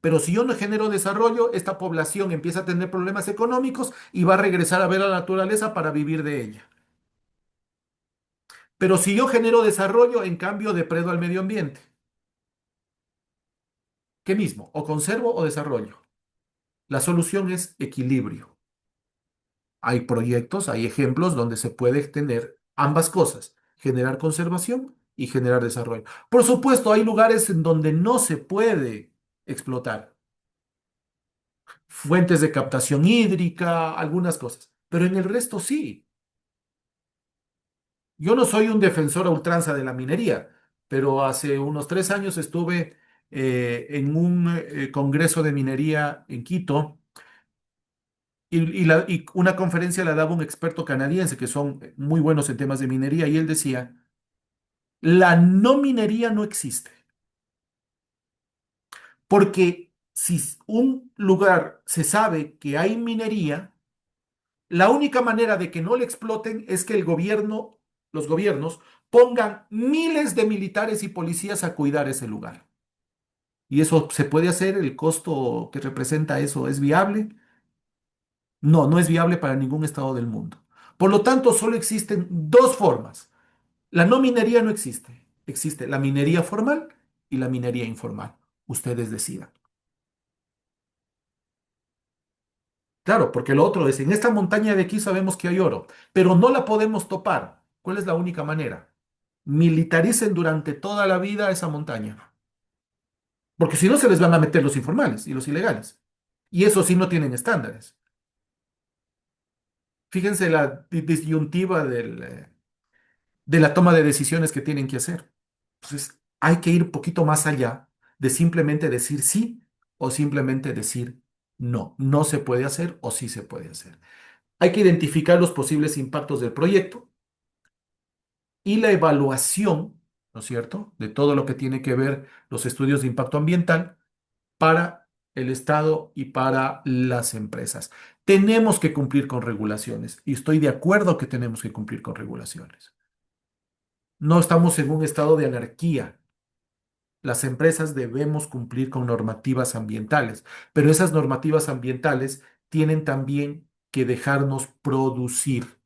Pero si yo no genero desarrollo, esta población empieza a tener problemas económicos y va a regresar a ver a la naturaleza para vivir de ella. Pero si yo genero desarrollo, en cambio, depredo al medio ambiente. ¿Qué mismo? O conservo o desarrollo. La solución es equilibrio. Hay proyectos, hay ejemplos donde se puede tener ambas cosas, generar conservación y generar desarrollo. Por supuesto, hay lugares en donde no se puede explotar fuentes de captación hídrica, algunas cosas, pero en el resto sí. Yo no soy un defensor a ultranza de la minería, pero hace unos 3 años estuve en un congreso de minería en Quito y una conferencia la daba un experto canadiense que son muy buenos en temas de minería y él decía, la no minería no existe, porque si un lugar se sabe que hay minería, la única manera de que no le exploten es que el gobierno, los gobiernos, pongan miles de militares y policías a cuidar ese lugar. ¿Y eso se puede hacer? ¿El costo que representa eso es viable? No, no es viable para ningún estado del mundo. Por lo tanto, solo existen dos formas. La no minería no existe. Existe la minería formal y la minería informal. Ustedes decidan. Claro, porque lo otro es, en esta montaña de aquí sabemos que hay oro, pero no la podemos topar. ¿Cuál es la única manera? Militaricen durante toda la vida esa montaña, porque si no se les van a meter los informales y los ilegales. Y eso sí no tienen estándares. Fíjense la disyuntiva de la toma de decisiones que tienen que hacer. Entonces, hay que ir un poquito más allá de simplemente decir sí o simplemente decir no. No se puede hacer o sí se puede hacer. Hay que identificar los posibles impactos del proyecto y la evaluación, ¿no es cierto?, de todo lo que tiene que ver los estudios de impacto ambiental para el Estado y para las empresas. Tenemos que cumplir con regulaciones y estoy de acuerdo que tenemos que cumplir con regulaciones. No estamos en un estado de anarquía. Las empresas debemos cumplir con normativas ambientales, pero esas normativas ambientales tienen también que dejarnos producir,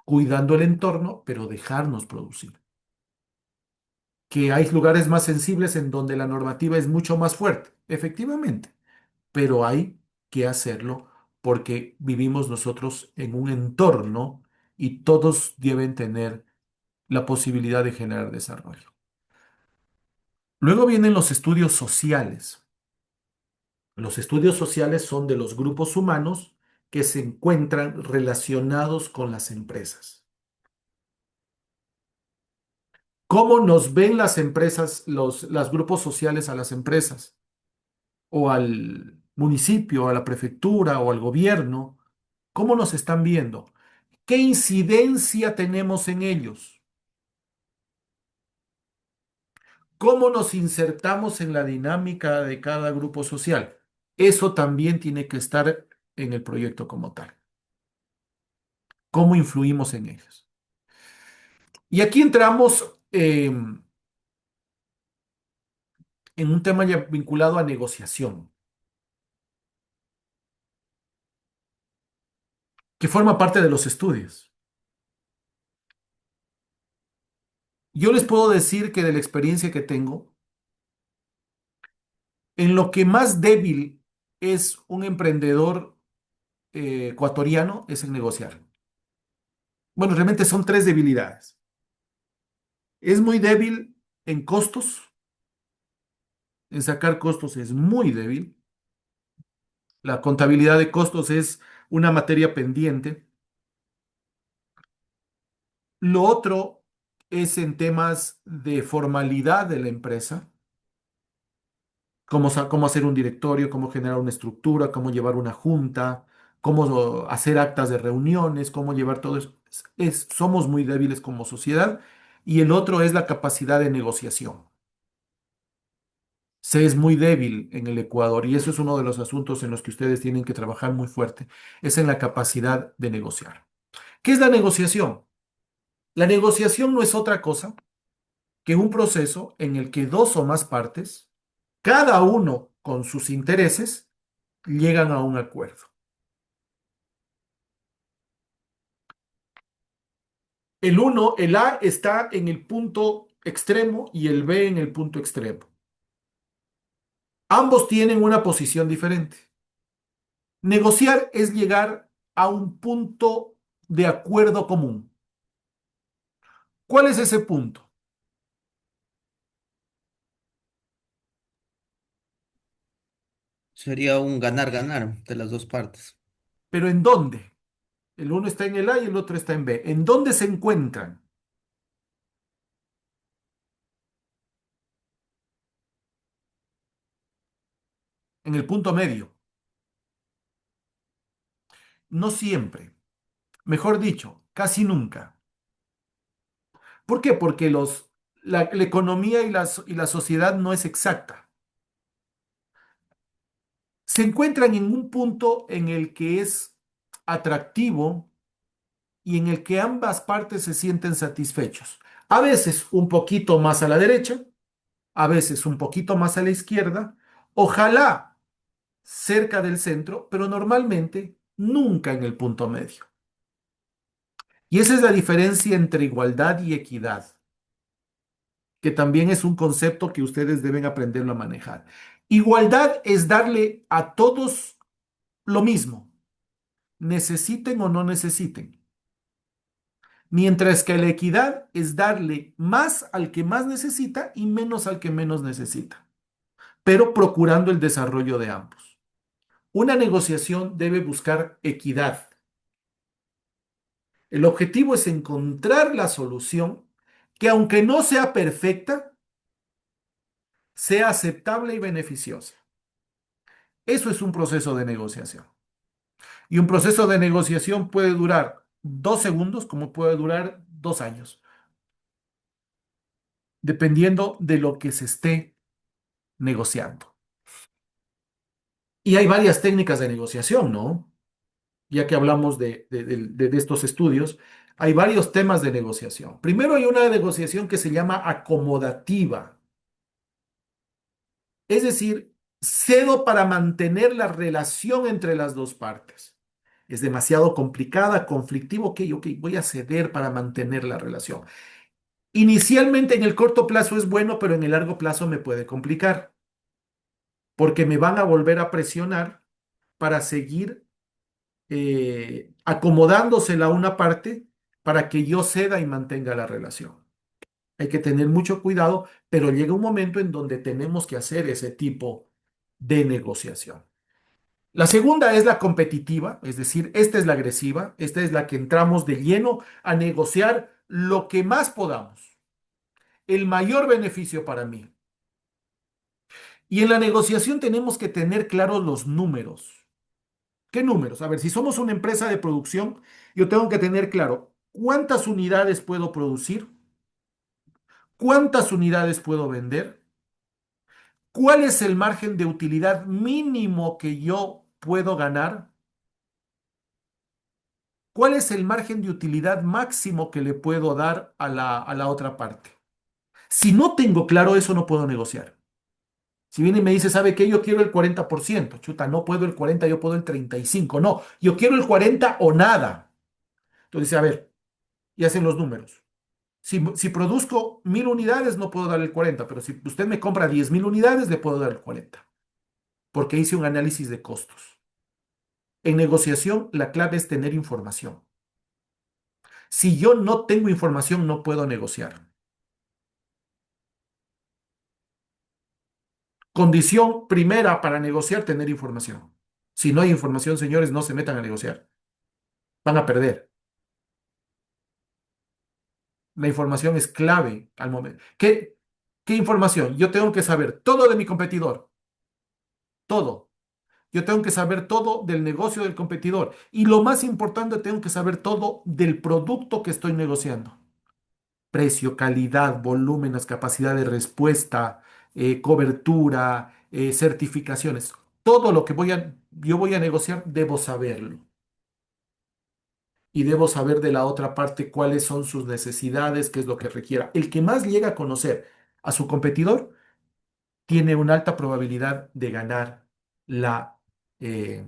cuidando el entorno, pero dejarnos producir. Que hay lugares más sensibles en donde la normativa es mucho más fuerte, efectivamente, pero hay que hacerlo porque vivimos nosotros en un entorno y todos deben tener la posibilidad de generar desarrollo. Luego vienen los estudios sociales. Los estudios sociales son de los grupos humanos que se encuentran relacionados con las empresas. ¿Cómo nos ven las empresas, los grupos sociales a las empresas? O al municipio, a la prefectura o al gobierno, ¿cómo nos están viendo? ¿Qué incidencia tenemos en ellos? ¿Cómo nos insertamos en la dinámica de cada grupo social? Eso también tiene que estar en el proyecto como tal. ¿Cómo influimos en ellos? Y aquí entramos en un tema ya vinculado a negociación, que forma parte de los estudios. Yo les puedo decir que de la experiencia que tengo, en lo que más débil es un emprendedor ecuatoriano es en negociar. Bueno, realmente son tres debilidades. Es muy débil en costos, en sacar costos es muy débil. La contabilidad de costos es una materia pendiente. Lo otro es en temas de formalidad de la empresa, cómo hacer un directorio, cómo generar una estructura, cómo llevar una junta, cómo hacer actas de reuniones, cómo llevar todo eso. Somos muy débiles como sociedad. Y el otro es la capacidad de negociación. Se es muy débil en el Ecuador y eso es uno de los asuntos en los que ustedes tienen que trabajar muy fuerte, es en la capacidad de negociar. ¿Qué es la negociación? La negociación no es otra cosa que un proceso en el que dos o más partes, cada uno con sus intereses, llegan a un acuerdo. El A está en el punto extremo y el B en el punto extremo. Ambos tienen una posición diferente. Negociar es llegar a un punto de acuerdo común. ¿Cuál es ese punto? Sería un ganar-ganar de las dos partes. ¿Pero en dónde? El uno está en el A y el otro está en B. ¿En dónde se encuentran? En el punto medio. No siempre. Mejor dicho, casi nunca. ¿Por qué? Porque la economía y la sociedad no es exacta. Se encuentran en un punto en el que es atractivo y en el que ambas partes se sienten satisfechos. A veces un poquito más a la derecha, a veces un poquito más a la izquierda, ojalá cerca del centro, pero normalmente nunca en el punto medio. Y esa es la diferencia entre igualdad y equidad, que también es un concepto que ustedes deben aprenderlo a manejar. Igualdad es darle a todos lo mismo, necesiten o no necesiten. Mientras que la equidad es darle más al que más necesita y menos al que menos necesita, pero procurando el desarrollo de ambos. Una negociación debe buscar equidad. El objetivo es encontrar la solución que, aunque no sea perfecta, sea aceptable y beneficiosa. Eso es un proceso de negociación. Y un proceso de negociación puede durar 2 segundos como puede durar 2 años, dependiendo de lo que se esté negociando. Y hay varias técnicas de negociación, ¿no? Ya que hablamos de estos estudios, hay varios temas de negociación. Primero hay una negociación que se llama acomodativa, es decir, cedo para mantener la relación entre las dos partes. Es demasiado complicada, conflictivo, ok, ok, voy a ceder para mantener la relación. Inicialmente en el corto plazo es bueno, pero en el largo plazo me puede complicar, porque me van a volver a presionar para seguir acomodándosela a una parte para que yo ceda y mantenga la relación. Hay que tener mucho cuidado, pero llega un momento en donde tenemos que hacer ese tipo de negociación. La segunda es la competitiva, es decir, esta es la agresiva, esta es la que entramos de lleno a negociar lo que más podamos, el mayor beneficio para mí. Y en la negociación tenemos que tener claros los números. ¿Qué números? A ver, si somos una empresa de producción, yo tengo que tener claro cuántas unidades puedo producir, cuántas unidades puedo vender, cuál es el margen de utilidad mínimo que yo puedo ganar, cuál es el margen de utilidad máximo que le puedo dar a la otra parte. Si no tengo claro eso, no puedo negociar. Si viene y me dice, ¿sabe qué? Yo quiero el 40%. Chuta, no puedo el 40, yo puedo el 35%. No, yo quiero el 40 o nada. Entonces dice, a ver, y hacen los números. Si produzco 1.000 unidades, no puedo dar el 40, pero si usted me compra 10.000 unidades, le puedo dar el 40, porque hice un análisis de costos. En negociación, la clave es tener información. Si yo no tengo información, no puedo negociar. Condición primera para negociar, tener información. Si no hay información, señores, no se metan a negociar. Van a perder. La información es clave al momento. ¿Qué información? Yo tengo que saber todo de mi competidor. Todo. Yo tengo que saber todo del negocio del competidor. Y lo más importante, tengo que saber todo del producto que estoy negociando. Precio, calidad, volúmenes, capacidad de respuesta, cobertura, certificaciones. Todo lo que yo voy a negociar, debo saberlo. Y debo saber de la otra parte cuáles son sus necesidades, qué es lo que requiera. El que más llega a conocer a su competidor tiene una alta probabilidad de ganar la, eh,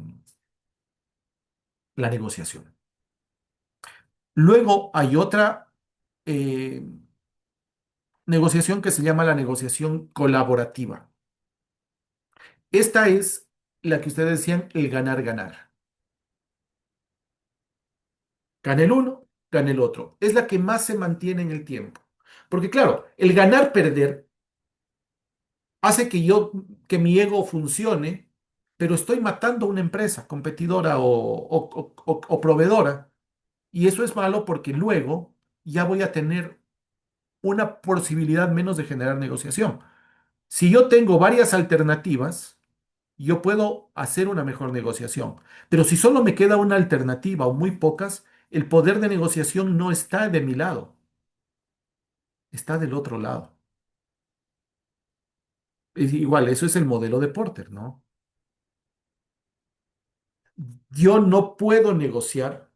la negociación. Luego hay otra eh, negociación que se llama la negociación colaborativa. Esta es la que ustedes decían, el ganar-ganar. Gana el uno, gana el otro. Es la que más se mantiene en el tiempo. Porque claro, el ganar-perder hace que mi ego funcione, pero estoy matando a una empresa competidora o proveedora. Y eso es malo porque luego ya voy a tener una posibilidad menos de generar negociación. Si yo tengo varias alternativas, yo puedo hacer una mejor negociación. Pero si solo me queda una alternativa o muy pocas, el poder de negociación no está de mi lado, está del otro lado. Es igual, eso es el modelo de Porter, ¿no? Yo no puedo negociar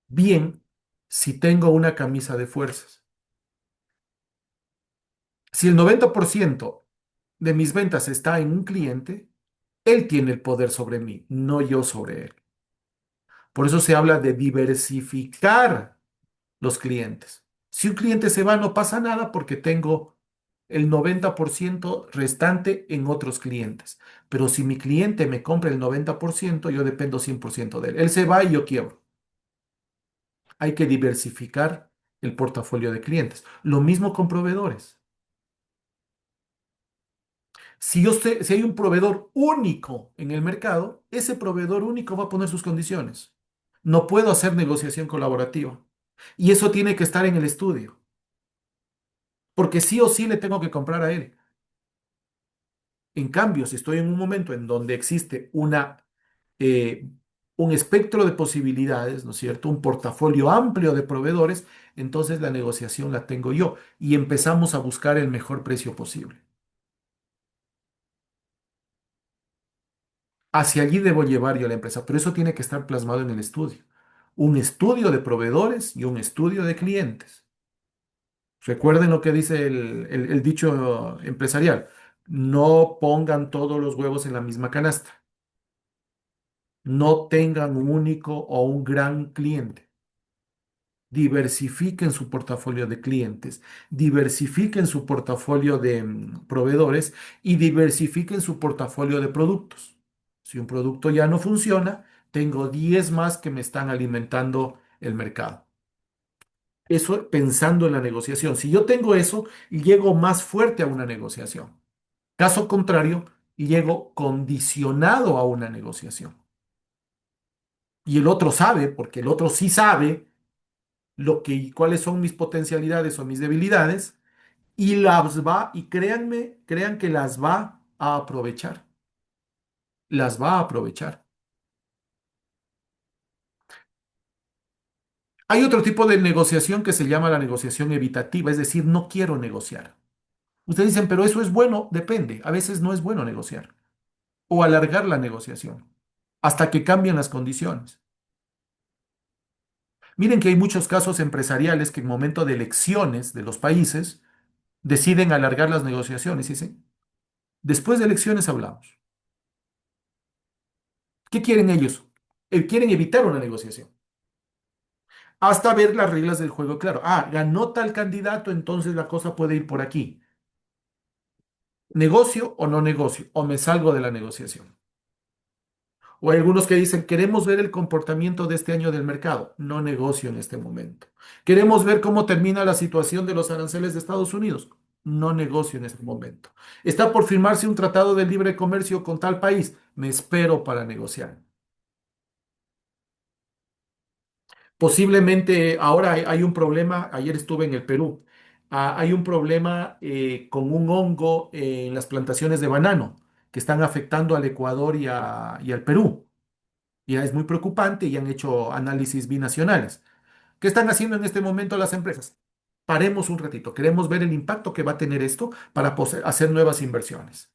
bien si tengo una camisa de fuerzas. Si el 90% de mis ventas está en un cliente, él tiene el poder sobre mí, no yo sobre él. Por eso se habla de diversificar los clientes. Si un cliente se va, no pasa nada porque tengo el 90% restante en otros clientes. Pero si mi cliente me compra el 90%, yo dependo 100% de él. Él se va y yo quiebro. Hay que diversificar el portafolio de clientes. Lo mismo con proveedores. Si hay un proveedor único en el mercado, ese proveedor único va a poner sus condiciones. No puedo hacer negociación colaborativa. Y eso tiene que estar en el estudio, porque sí o sí le tengo que comprar a él. En cambio, si estoy en un momento en donde existe eh, un espectro de posibilidades, ¿no es cierto? Un portafolio amplio de proveedores, entonces la negociación la tengo yo y empezamos a buscar el mejor precio posible. Hacia allí debo llevar yo a la empresa, pero eso tiene que estar plasmado en el estudio. Un estudio de proveedores y un estudio de clientes. Recuerden lo que dice el dicho empresarial. No pongan todos los huevos en la misma canasta. No tengan un único o un gran cliente. Diversifiquen su portafolio de clientes, diversifiquen su portafolio de proveedores y diversifiquen su portafolio de productos. Si un producto ya no funciona, tengo 10 más que me están alimentando el mercado. Eso pensando en la negociación. Si yo tengo eso, llego más fuerte a una negociación. Caso contrario, llego condicionado a una negociación. Y el otro sabe, porque el otro sí sabe cuáles son mis potencialidades o mis debilidades, y las va, y créanme, crean que las va a aprovechar. Las va a aprovechar. Hay otro tipo de negociación que se llama la negociación evitativa, es decir, no quiero negociar. Ustedes dicen, pero eso es bueno, depende. A veces no es bueno negociar o alargar la negociación hasta que cambien las condiciones. Miren que hay muchos casos empresariales que en momento de elecciones de los países deciden alargar las negociaciones y dicen, después de elecciones hablamos. ¿Qué quieren ellos? Quieren evitar una negociación hasta ver las reglas del juego. Claro, ganó tal candidato, entonces la cosa puede ir por aquí. ¿Negocio o no negocio? ¿O me salgo de la negociación? O hay algunos que dicen, queremos ver el comportamiento de este año del mercado. No negocio en este momento. Queremos ver cómo termina la situación de los aranceles de Estados Unidos. No negocio en este momento. Está por firmarse un tratado de libre comercio con tal país. Me espero para negociar. Posiblemente ahora hay un problema, ayer estuve en el Perú, hay un problema con un hongo en las plantaciones de banano que están afectando al Ecuador y al Perú. Ya es muy preocupante y han hecho análisis binacionales. ¿Qué están haciendo en este momento las empresas? Paremos un ratito, queremos ver el impacto que va a tener esto para hacer nuevas inversiones.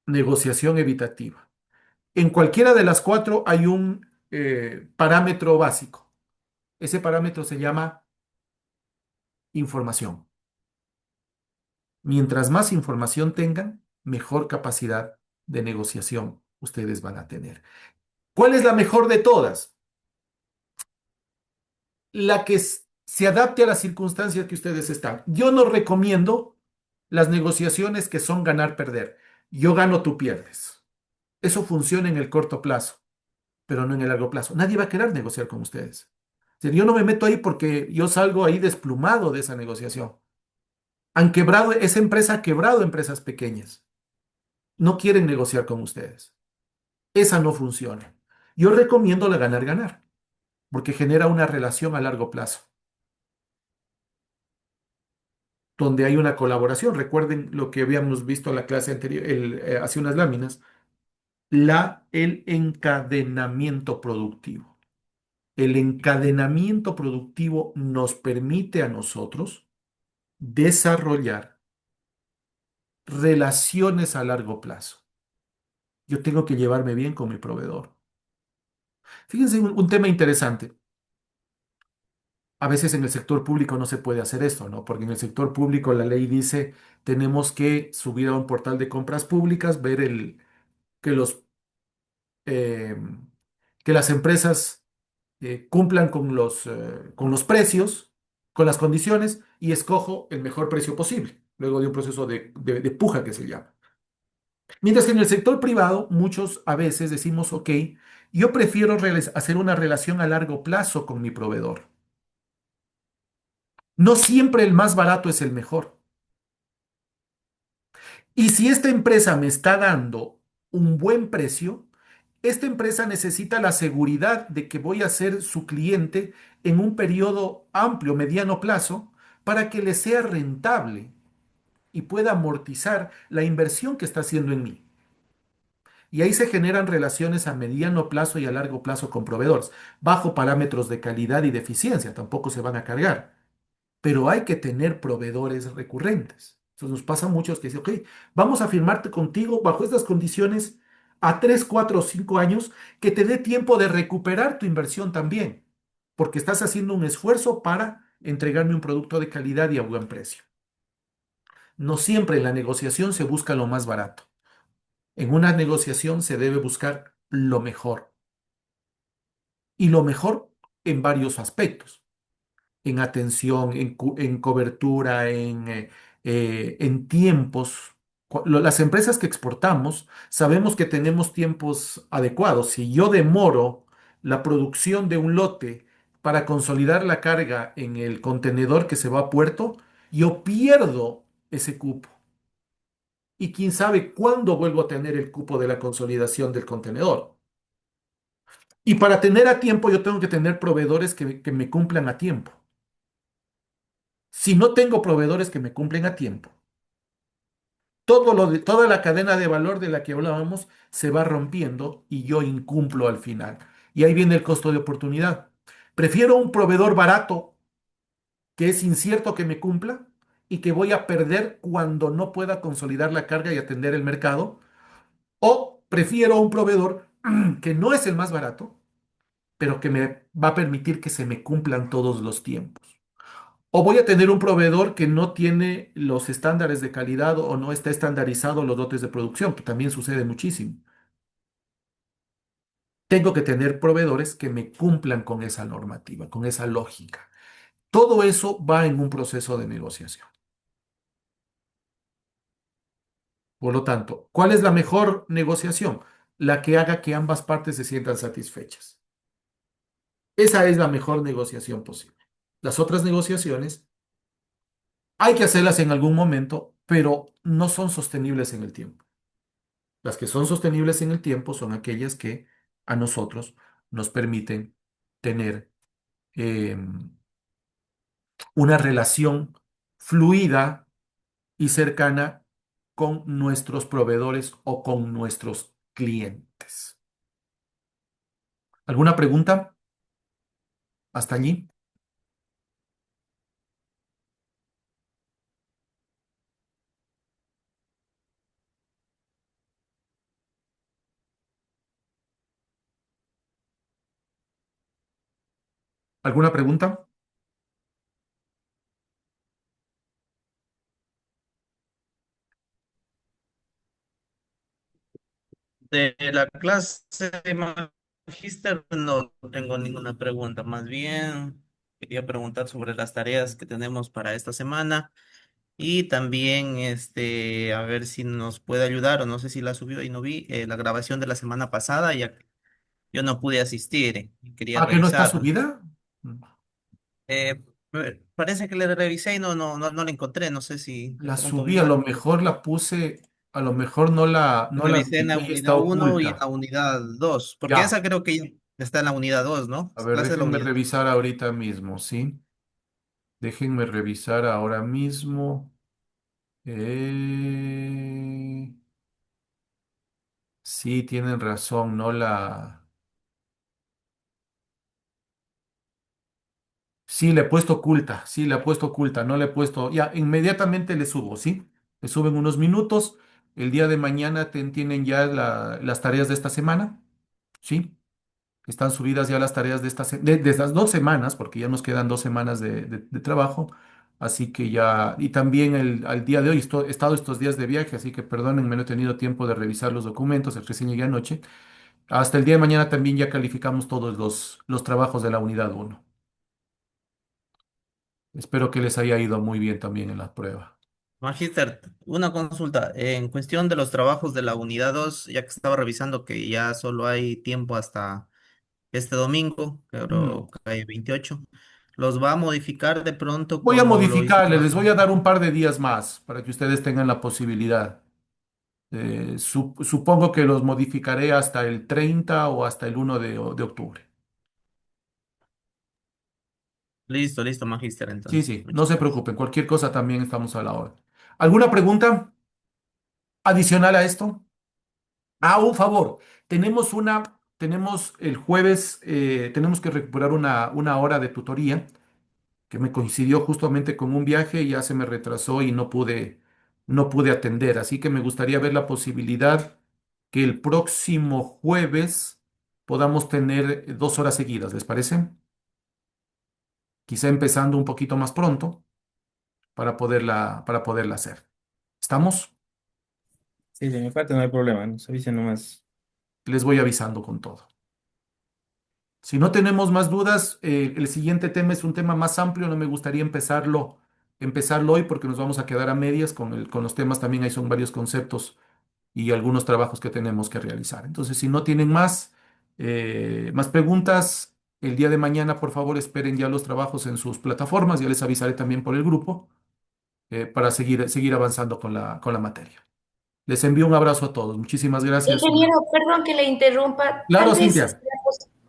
Negociación evitativa. En cualquiera de las cuatro hay un parámetro básico. Ese parámetro se llama información. Mientras más información tengan, mejor capacidad de negociación ustedes van a tener. ¿Cuál es la mejor de todas? La que se adapte a las circunstancias que ustedes están. Yo no recomiendo las negociaciones que son ganar-perder. Yo gano, tú pierdes. Eso funciona en el corto plazo, pero no en el largo plazo. Nadie va a querer negociar con ustedes. O sea, yo no me meto ahí porque yo salgo ahí desplumado de esa negociación. Han quebrado, esa empresa ha quebrado empresas pequeñas. No quieren negociar con ustedes. Esa no funciona. Yo recomiendo la ganar-ganar, porque genera una relación a largo plazo, donde hay una colaboración. Recuerden lo que habíamos visto en la clase anterior, hace unas láminas, el encadenamiento productivo. El encadenamiento productivo nos permite a nosotros desarrollar relaciones a largo plazo. Yo tengo que llevarme bien con mi proveedor. Fíjense un tema interesante. A veces en el sector público no se puede hacer esto, ¿no? Porque en el sector público la ley dice tenemos que subir a un portal de compras públicas, ver que eh, que las empresas cumplan con los precios con las condiciones y escojo el mejor precio posible, luego de un proceso de puja que se llama. Mientras que en el sector privado, muchos a veces decimos, ok, yo prefiero hacer una relación a largo plazo con mi proveedor. No siempre el más barato es el mejor. Y si esta empresa me está dando un buen precio, esta empresa necesita la seguridad de que voy a ser su cliente en un periodo amplio, mediano plazo, para que le sea rentable y pueda amortizar la inversión que está haciendo en mí. Y ahí se generan relaciones a mediano plazo y a largo plazo con proveedores, bajo parámetros de calidad y de eficiencia, tampoco se van a cargar, pero hay que tener proveedores recurrentes. Eso nos pasa a muchos que dicen, ok, vamos a firmarte contigo bajo estas condiciones a 3, 4 o 5 años que te dé tiempo de recuperar tu inversión también, porque estás haciendo un esfuerzo para entregarme un producto de calidad y a buen precio. No siempre en la negociación se busca lo más barato. En una negociación se debe buscar lo mejor y lo mejor en varios aspectos. En atención, en cobertura, en tiempos. Las empresas que exportamos sabemos que tenemos tiempos adecuados. Si yo demoro la producción de un lote para consolidar la carga en el contenedor que se va a puerto, yo pierdo ese cupo. Y quién sabe cuándo vuelvo a tener el cupo de la consolidación del contenedor. Y para tener a tiempo, yo tengo que tener proveedores que me cumplan a tiempo. Si no tengo proveedores que me cumplen a tiempo, toda la cadena de valor de la que hablábamos se va rompiendo y yo incumplo al final. Y ahí viene el costo de oportunidad. Prefiero un proveedor barato que es incierto que me cumpla y que voy a perder cuando no pueda consolidar la carga y atender el mercado. O prefiero un proveedor que no es el más barato, pero que me va a permitir que se me cumplan todos los tiempos. O voy a tener un proveedor que no tiene los estándares de calidad o no está estandarizado los dotes de producción, que también sucede muchísimo. Tengo que tener proveedores que me cumplan con esa normativa, con esa lógica. Todo eso va en un proceso de negociación. Por lo tanto, ¿cuál es la mejor negociación? La que haga que ambas partes se sientan satisfechas. Esa es la mejor negociación posible. Las otras negociaciones hay que hacerlas en algún momento, pero no son sostenibles en el tiempo. Las que son sostenibles en el tiempo son aquellas que a nosotros nos permiten tener eh, una relación fluida y cercana con nuestros proveedores o con nuestros clientes. ¿Alguna pregunta hasta allí? ¿Alguna pregunta? De la clase de magíster no tengo ninguna pregunta, más bien quería preguntar sobre las tareas que tenemos para esta semana y también a ver si nos puede ayudar o no sé si la subió y no vi la grabación de la semana pasada, ya que yo no pude asistir y quería ¿Ah, que no está revisarla. subida? Parece que le revisé y no la encontré, no sé si de La pronto subí, vi a lo mal. mejor la puse, a lo mejor no la Revisé en la habilité y está unidad uno y en la oculta. unidad 2 porque Ya, esa creo que ya está en la unidad 2, ¿no? a Es ver, clase de la déjenme unidad. revisar ahorita mismo, ¿sí? Déjenme revisar ahora mismo. Eh, sí, tienen razón, no la... Sí, le he puesto oculta, sí, le he puesto oculta, no le he puesto... Ya, inmediatamente le subo, ¿sí? Le suben unos minutos. El día de mañana tienen ya las tareas de esta semana, ¿sí? Están subidas ya las tareas de estas 2 semanas, porque ya nos quedan 2 semanas de trabajo. Así que ya, y también al día de hoy he estado estos días de viaje, así que perdónenme, no he tenido tiempo de revisar los documentos, el recién llegué anoche. Hasta el día de mañana también ya calificamos todos los trabajos de la unidad 1. Espero que les haya ido muy bien también en la prueba. Magíster, una consulta. En cuestión de los trabajos de la unidad 2, ya que estaba revisando que ya solo hay tiempo hasta este domingo, Mm. creo que hay 28, ¿los va a modificar de pronto Voy a como lo hizo modificarles, les voy a la... dar un par de días más para que ustedes tengan la posibilidad. Supongo que los modificaré hasta el 30 o hasta el 1 de octubre. Listo, listo, Magíster, Sí, entonces. sí, no Muchas se gracias. preocupen, cualquier cosa también estamos a la hora. ¿Alguna pregunta adicional a esto? Ah, un favor, tenemos el jueves, tenemos que recuperar una hora de tutoría que me coincidió justamente con un viaje y ya se me retrasó y no pude atender. Así que me gustaría ver la posibilidad que el próximo jueves podamos tener 2 horas seguidas, ¿les parece? Quizá empezando un poquito más pronto para poderla hacer. ¿Estamos? Sí, de mi parte no hay problema, nos avisen nomás. Les voy avisando con todo. Si no tenemos más dudas, el siguiente tema es un tema más amplio. No me gustaría empezarlo hoy porque nos vamos a quedar a medias con los temas. También ahí son varios conceptos y algunos trabajos que tenemos que realizar. Entonces, si no tienen más preguntas, el día de mañana, por favor, esperen ya los trabajos en sus plataformas. Ya les avisaré también por el grupo para seguir avanzando con la materia. Les envío un abrazo a todos. Muchísimas gracias. Ingeniero, perdón que le interrumpa. Claro, Cintia.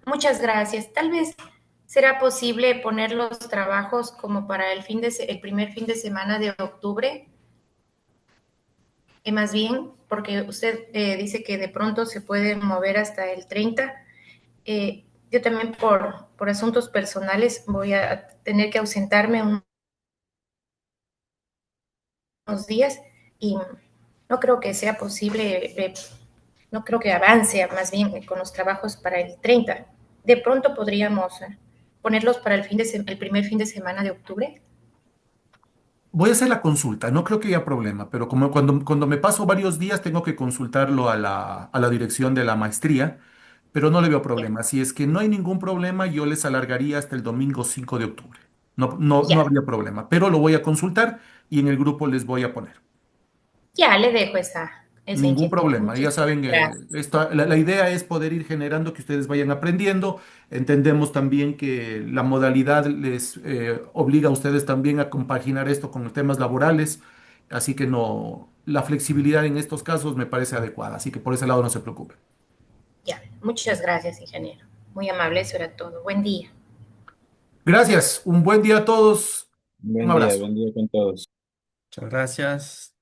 Muchas gracias. Tal vez será posible poner los trabajos como para el primer fin de semana de octubre, más bien, porque usted dice que de pronto se puede mover hasta el 30. Yo también por asuntos personales voy a tener que ausentarme unos días y no creo que sea posible, no creo que avance más bien con los trabajos para el 30. De pronto podríamos ponerlos para el primer fin de semana de octubre. Voy a hacer la consulta, no creo que haya problema, pero como cuando me paso varios días tengo que consultarlo a la dirección de la maestría, pero no le veo Ya, problema. Si es que no hay ningún problema, yo les alargaría hasta el domingo 5 de octubre. No, no, no ya, habría problema, pero lo voy a consultar y en el grupo les voy a poner. ya le dejo esa Ningún inquietud. problema. Ya Muchísimas saben, gracias. la idea es poder ir generando que ustedes vayan aprendiendo. Entendemos también que la modalidad les obliga a ustedes también a compaginar esto con los temas laborales. Así que no, la flexibilidad en estos casos me parece adecuada. Así que por ese lado no se preocupen. Ya, muchas gracias, ingeniero. Muy amable, eso era todo. Buen día. Gracias. Un buen día a todos. Un abrazo. Buen día con todos. Muchas gracias.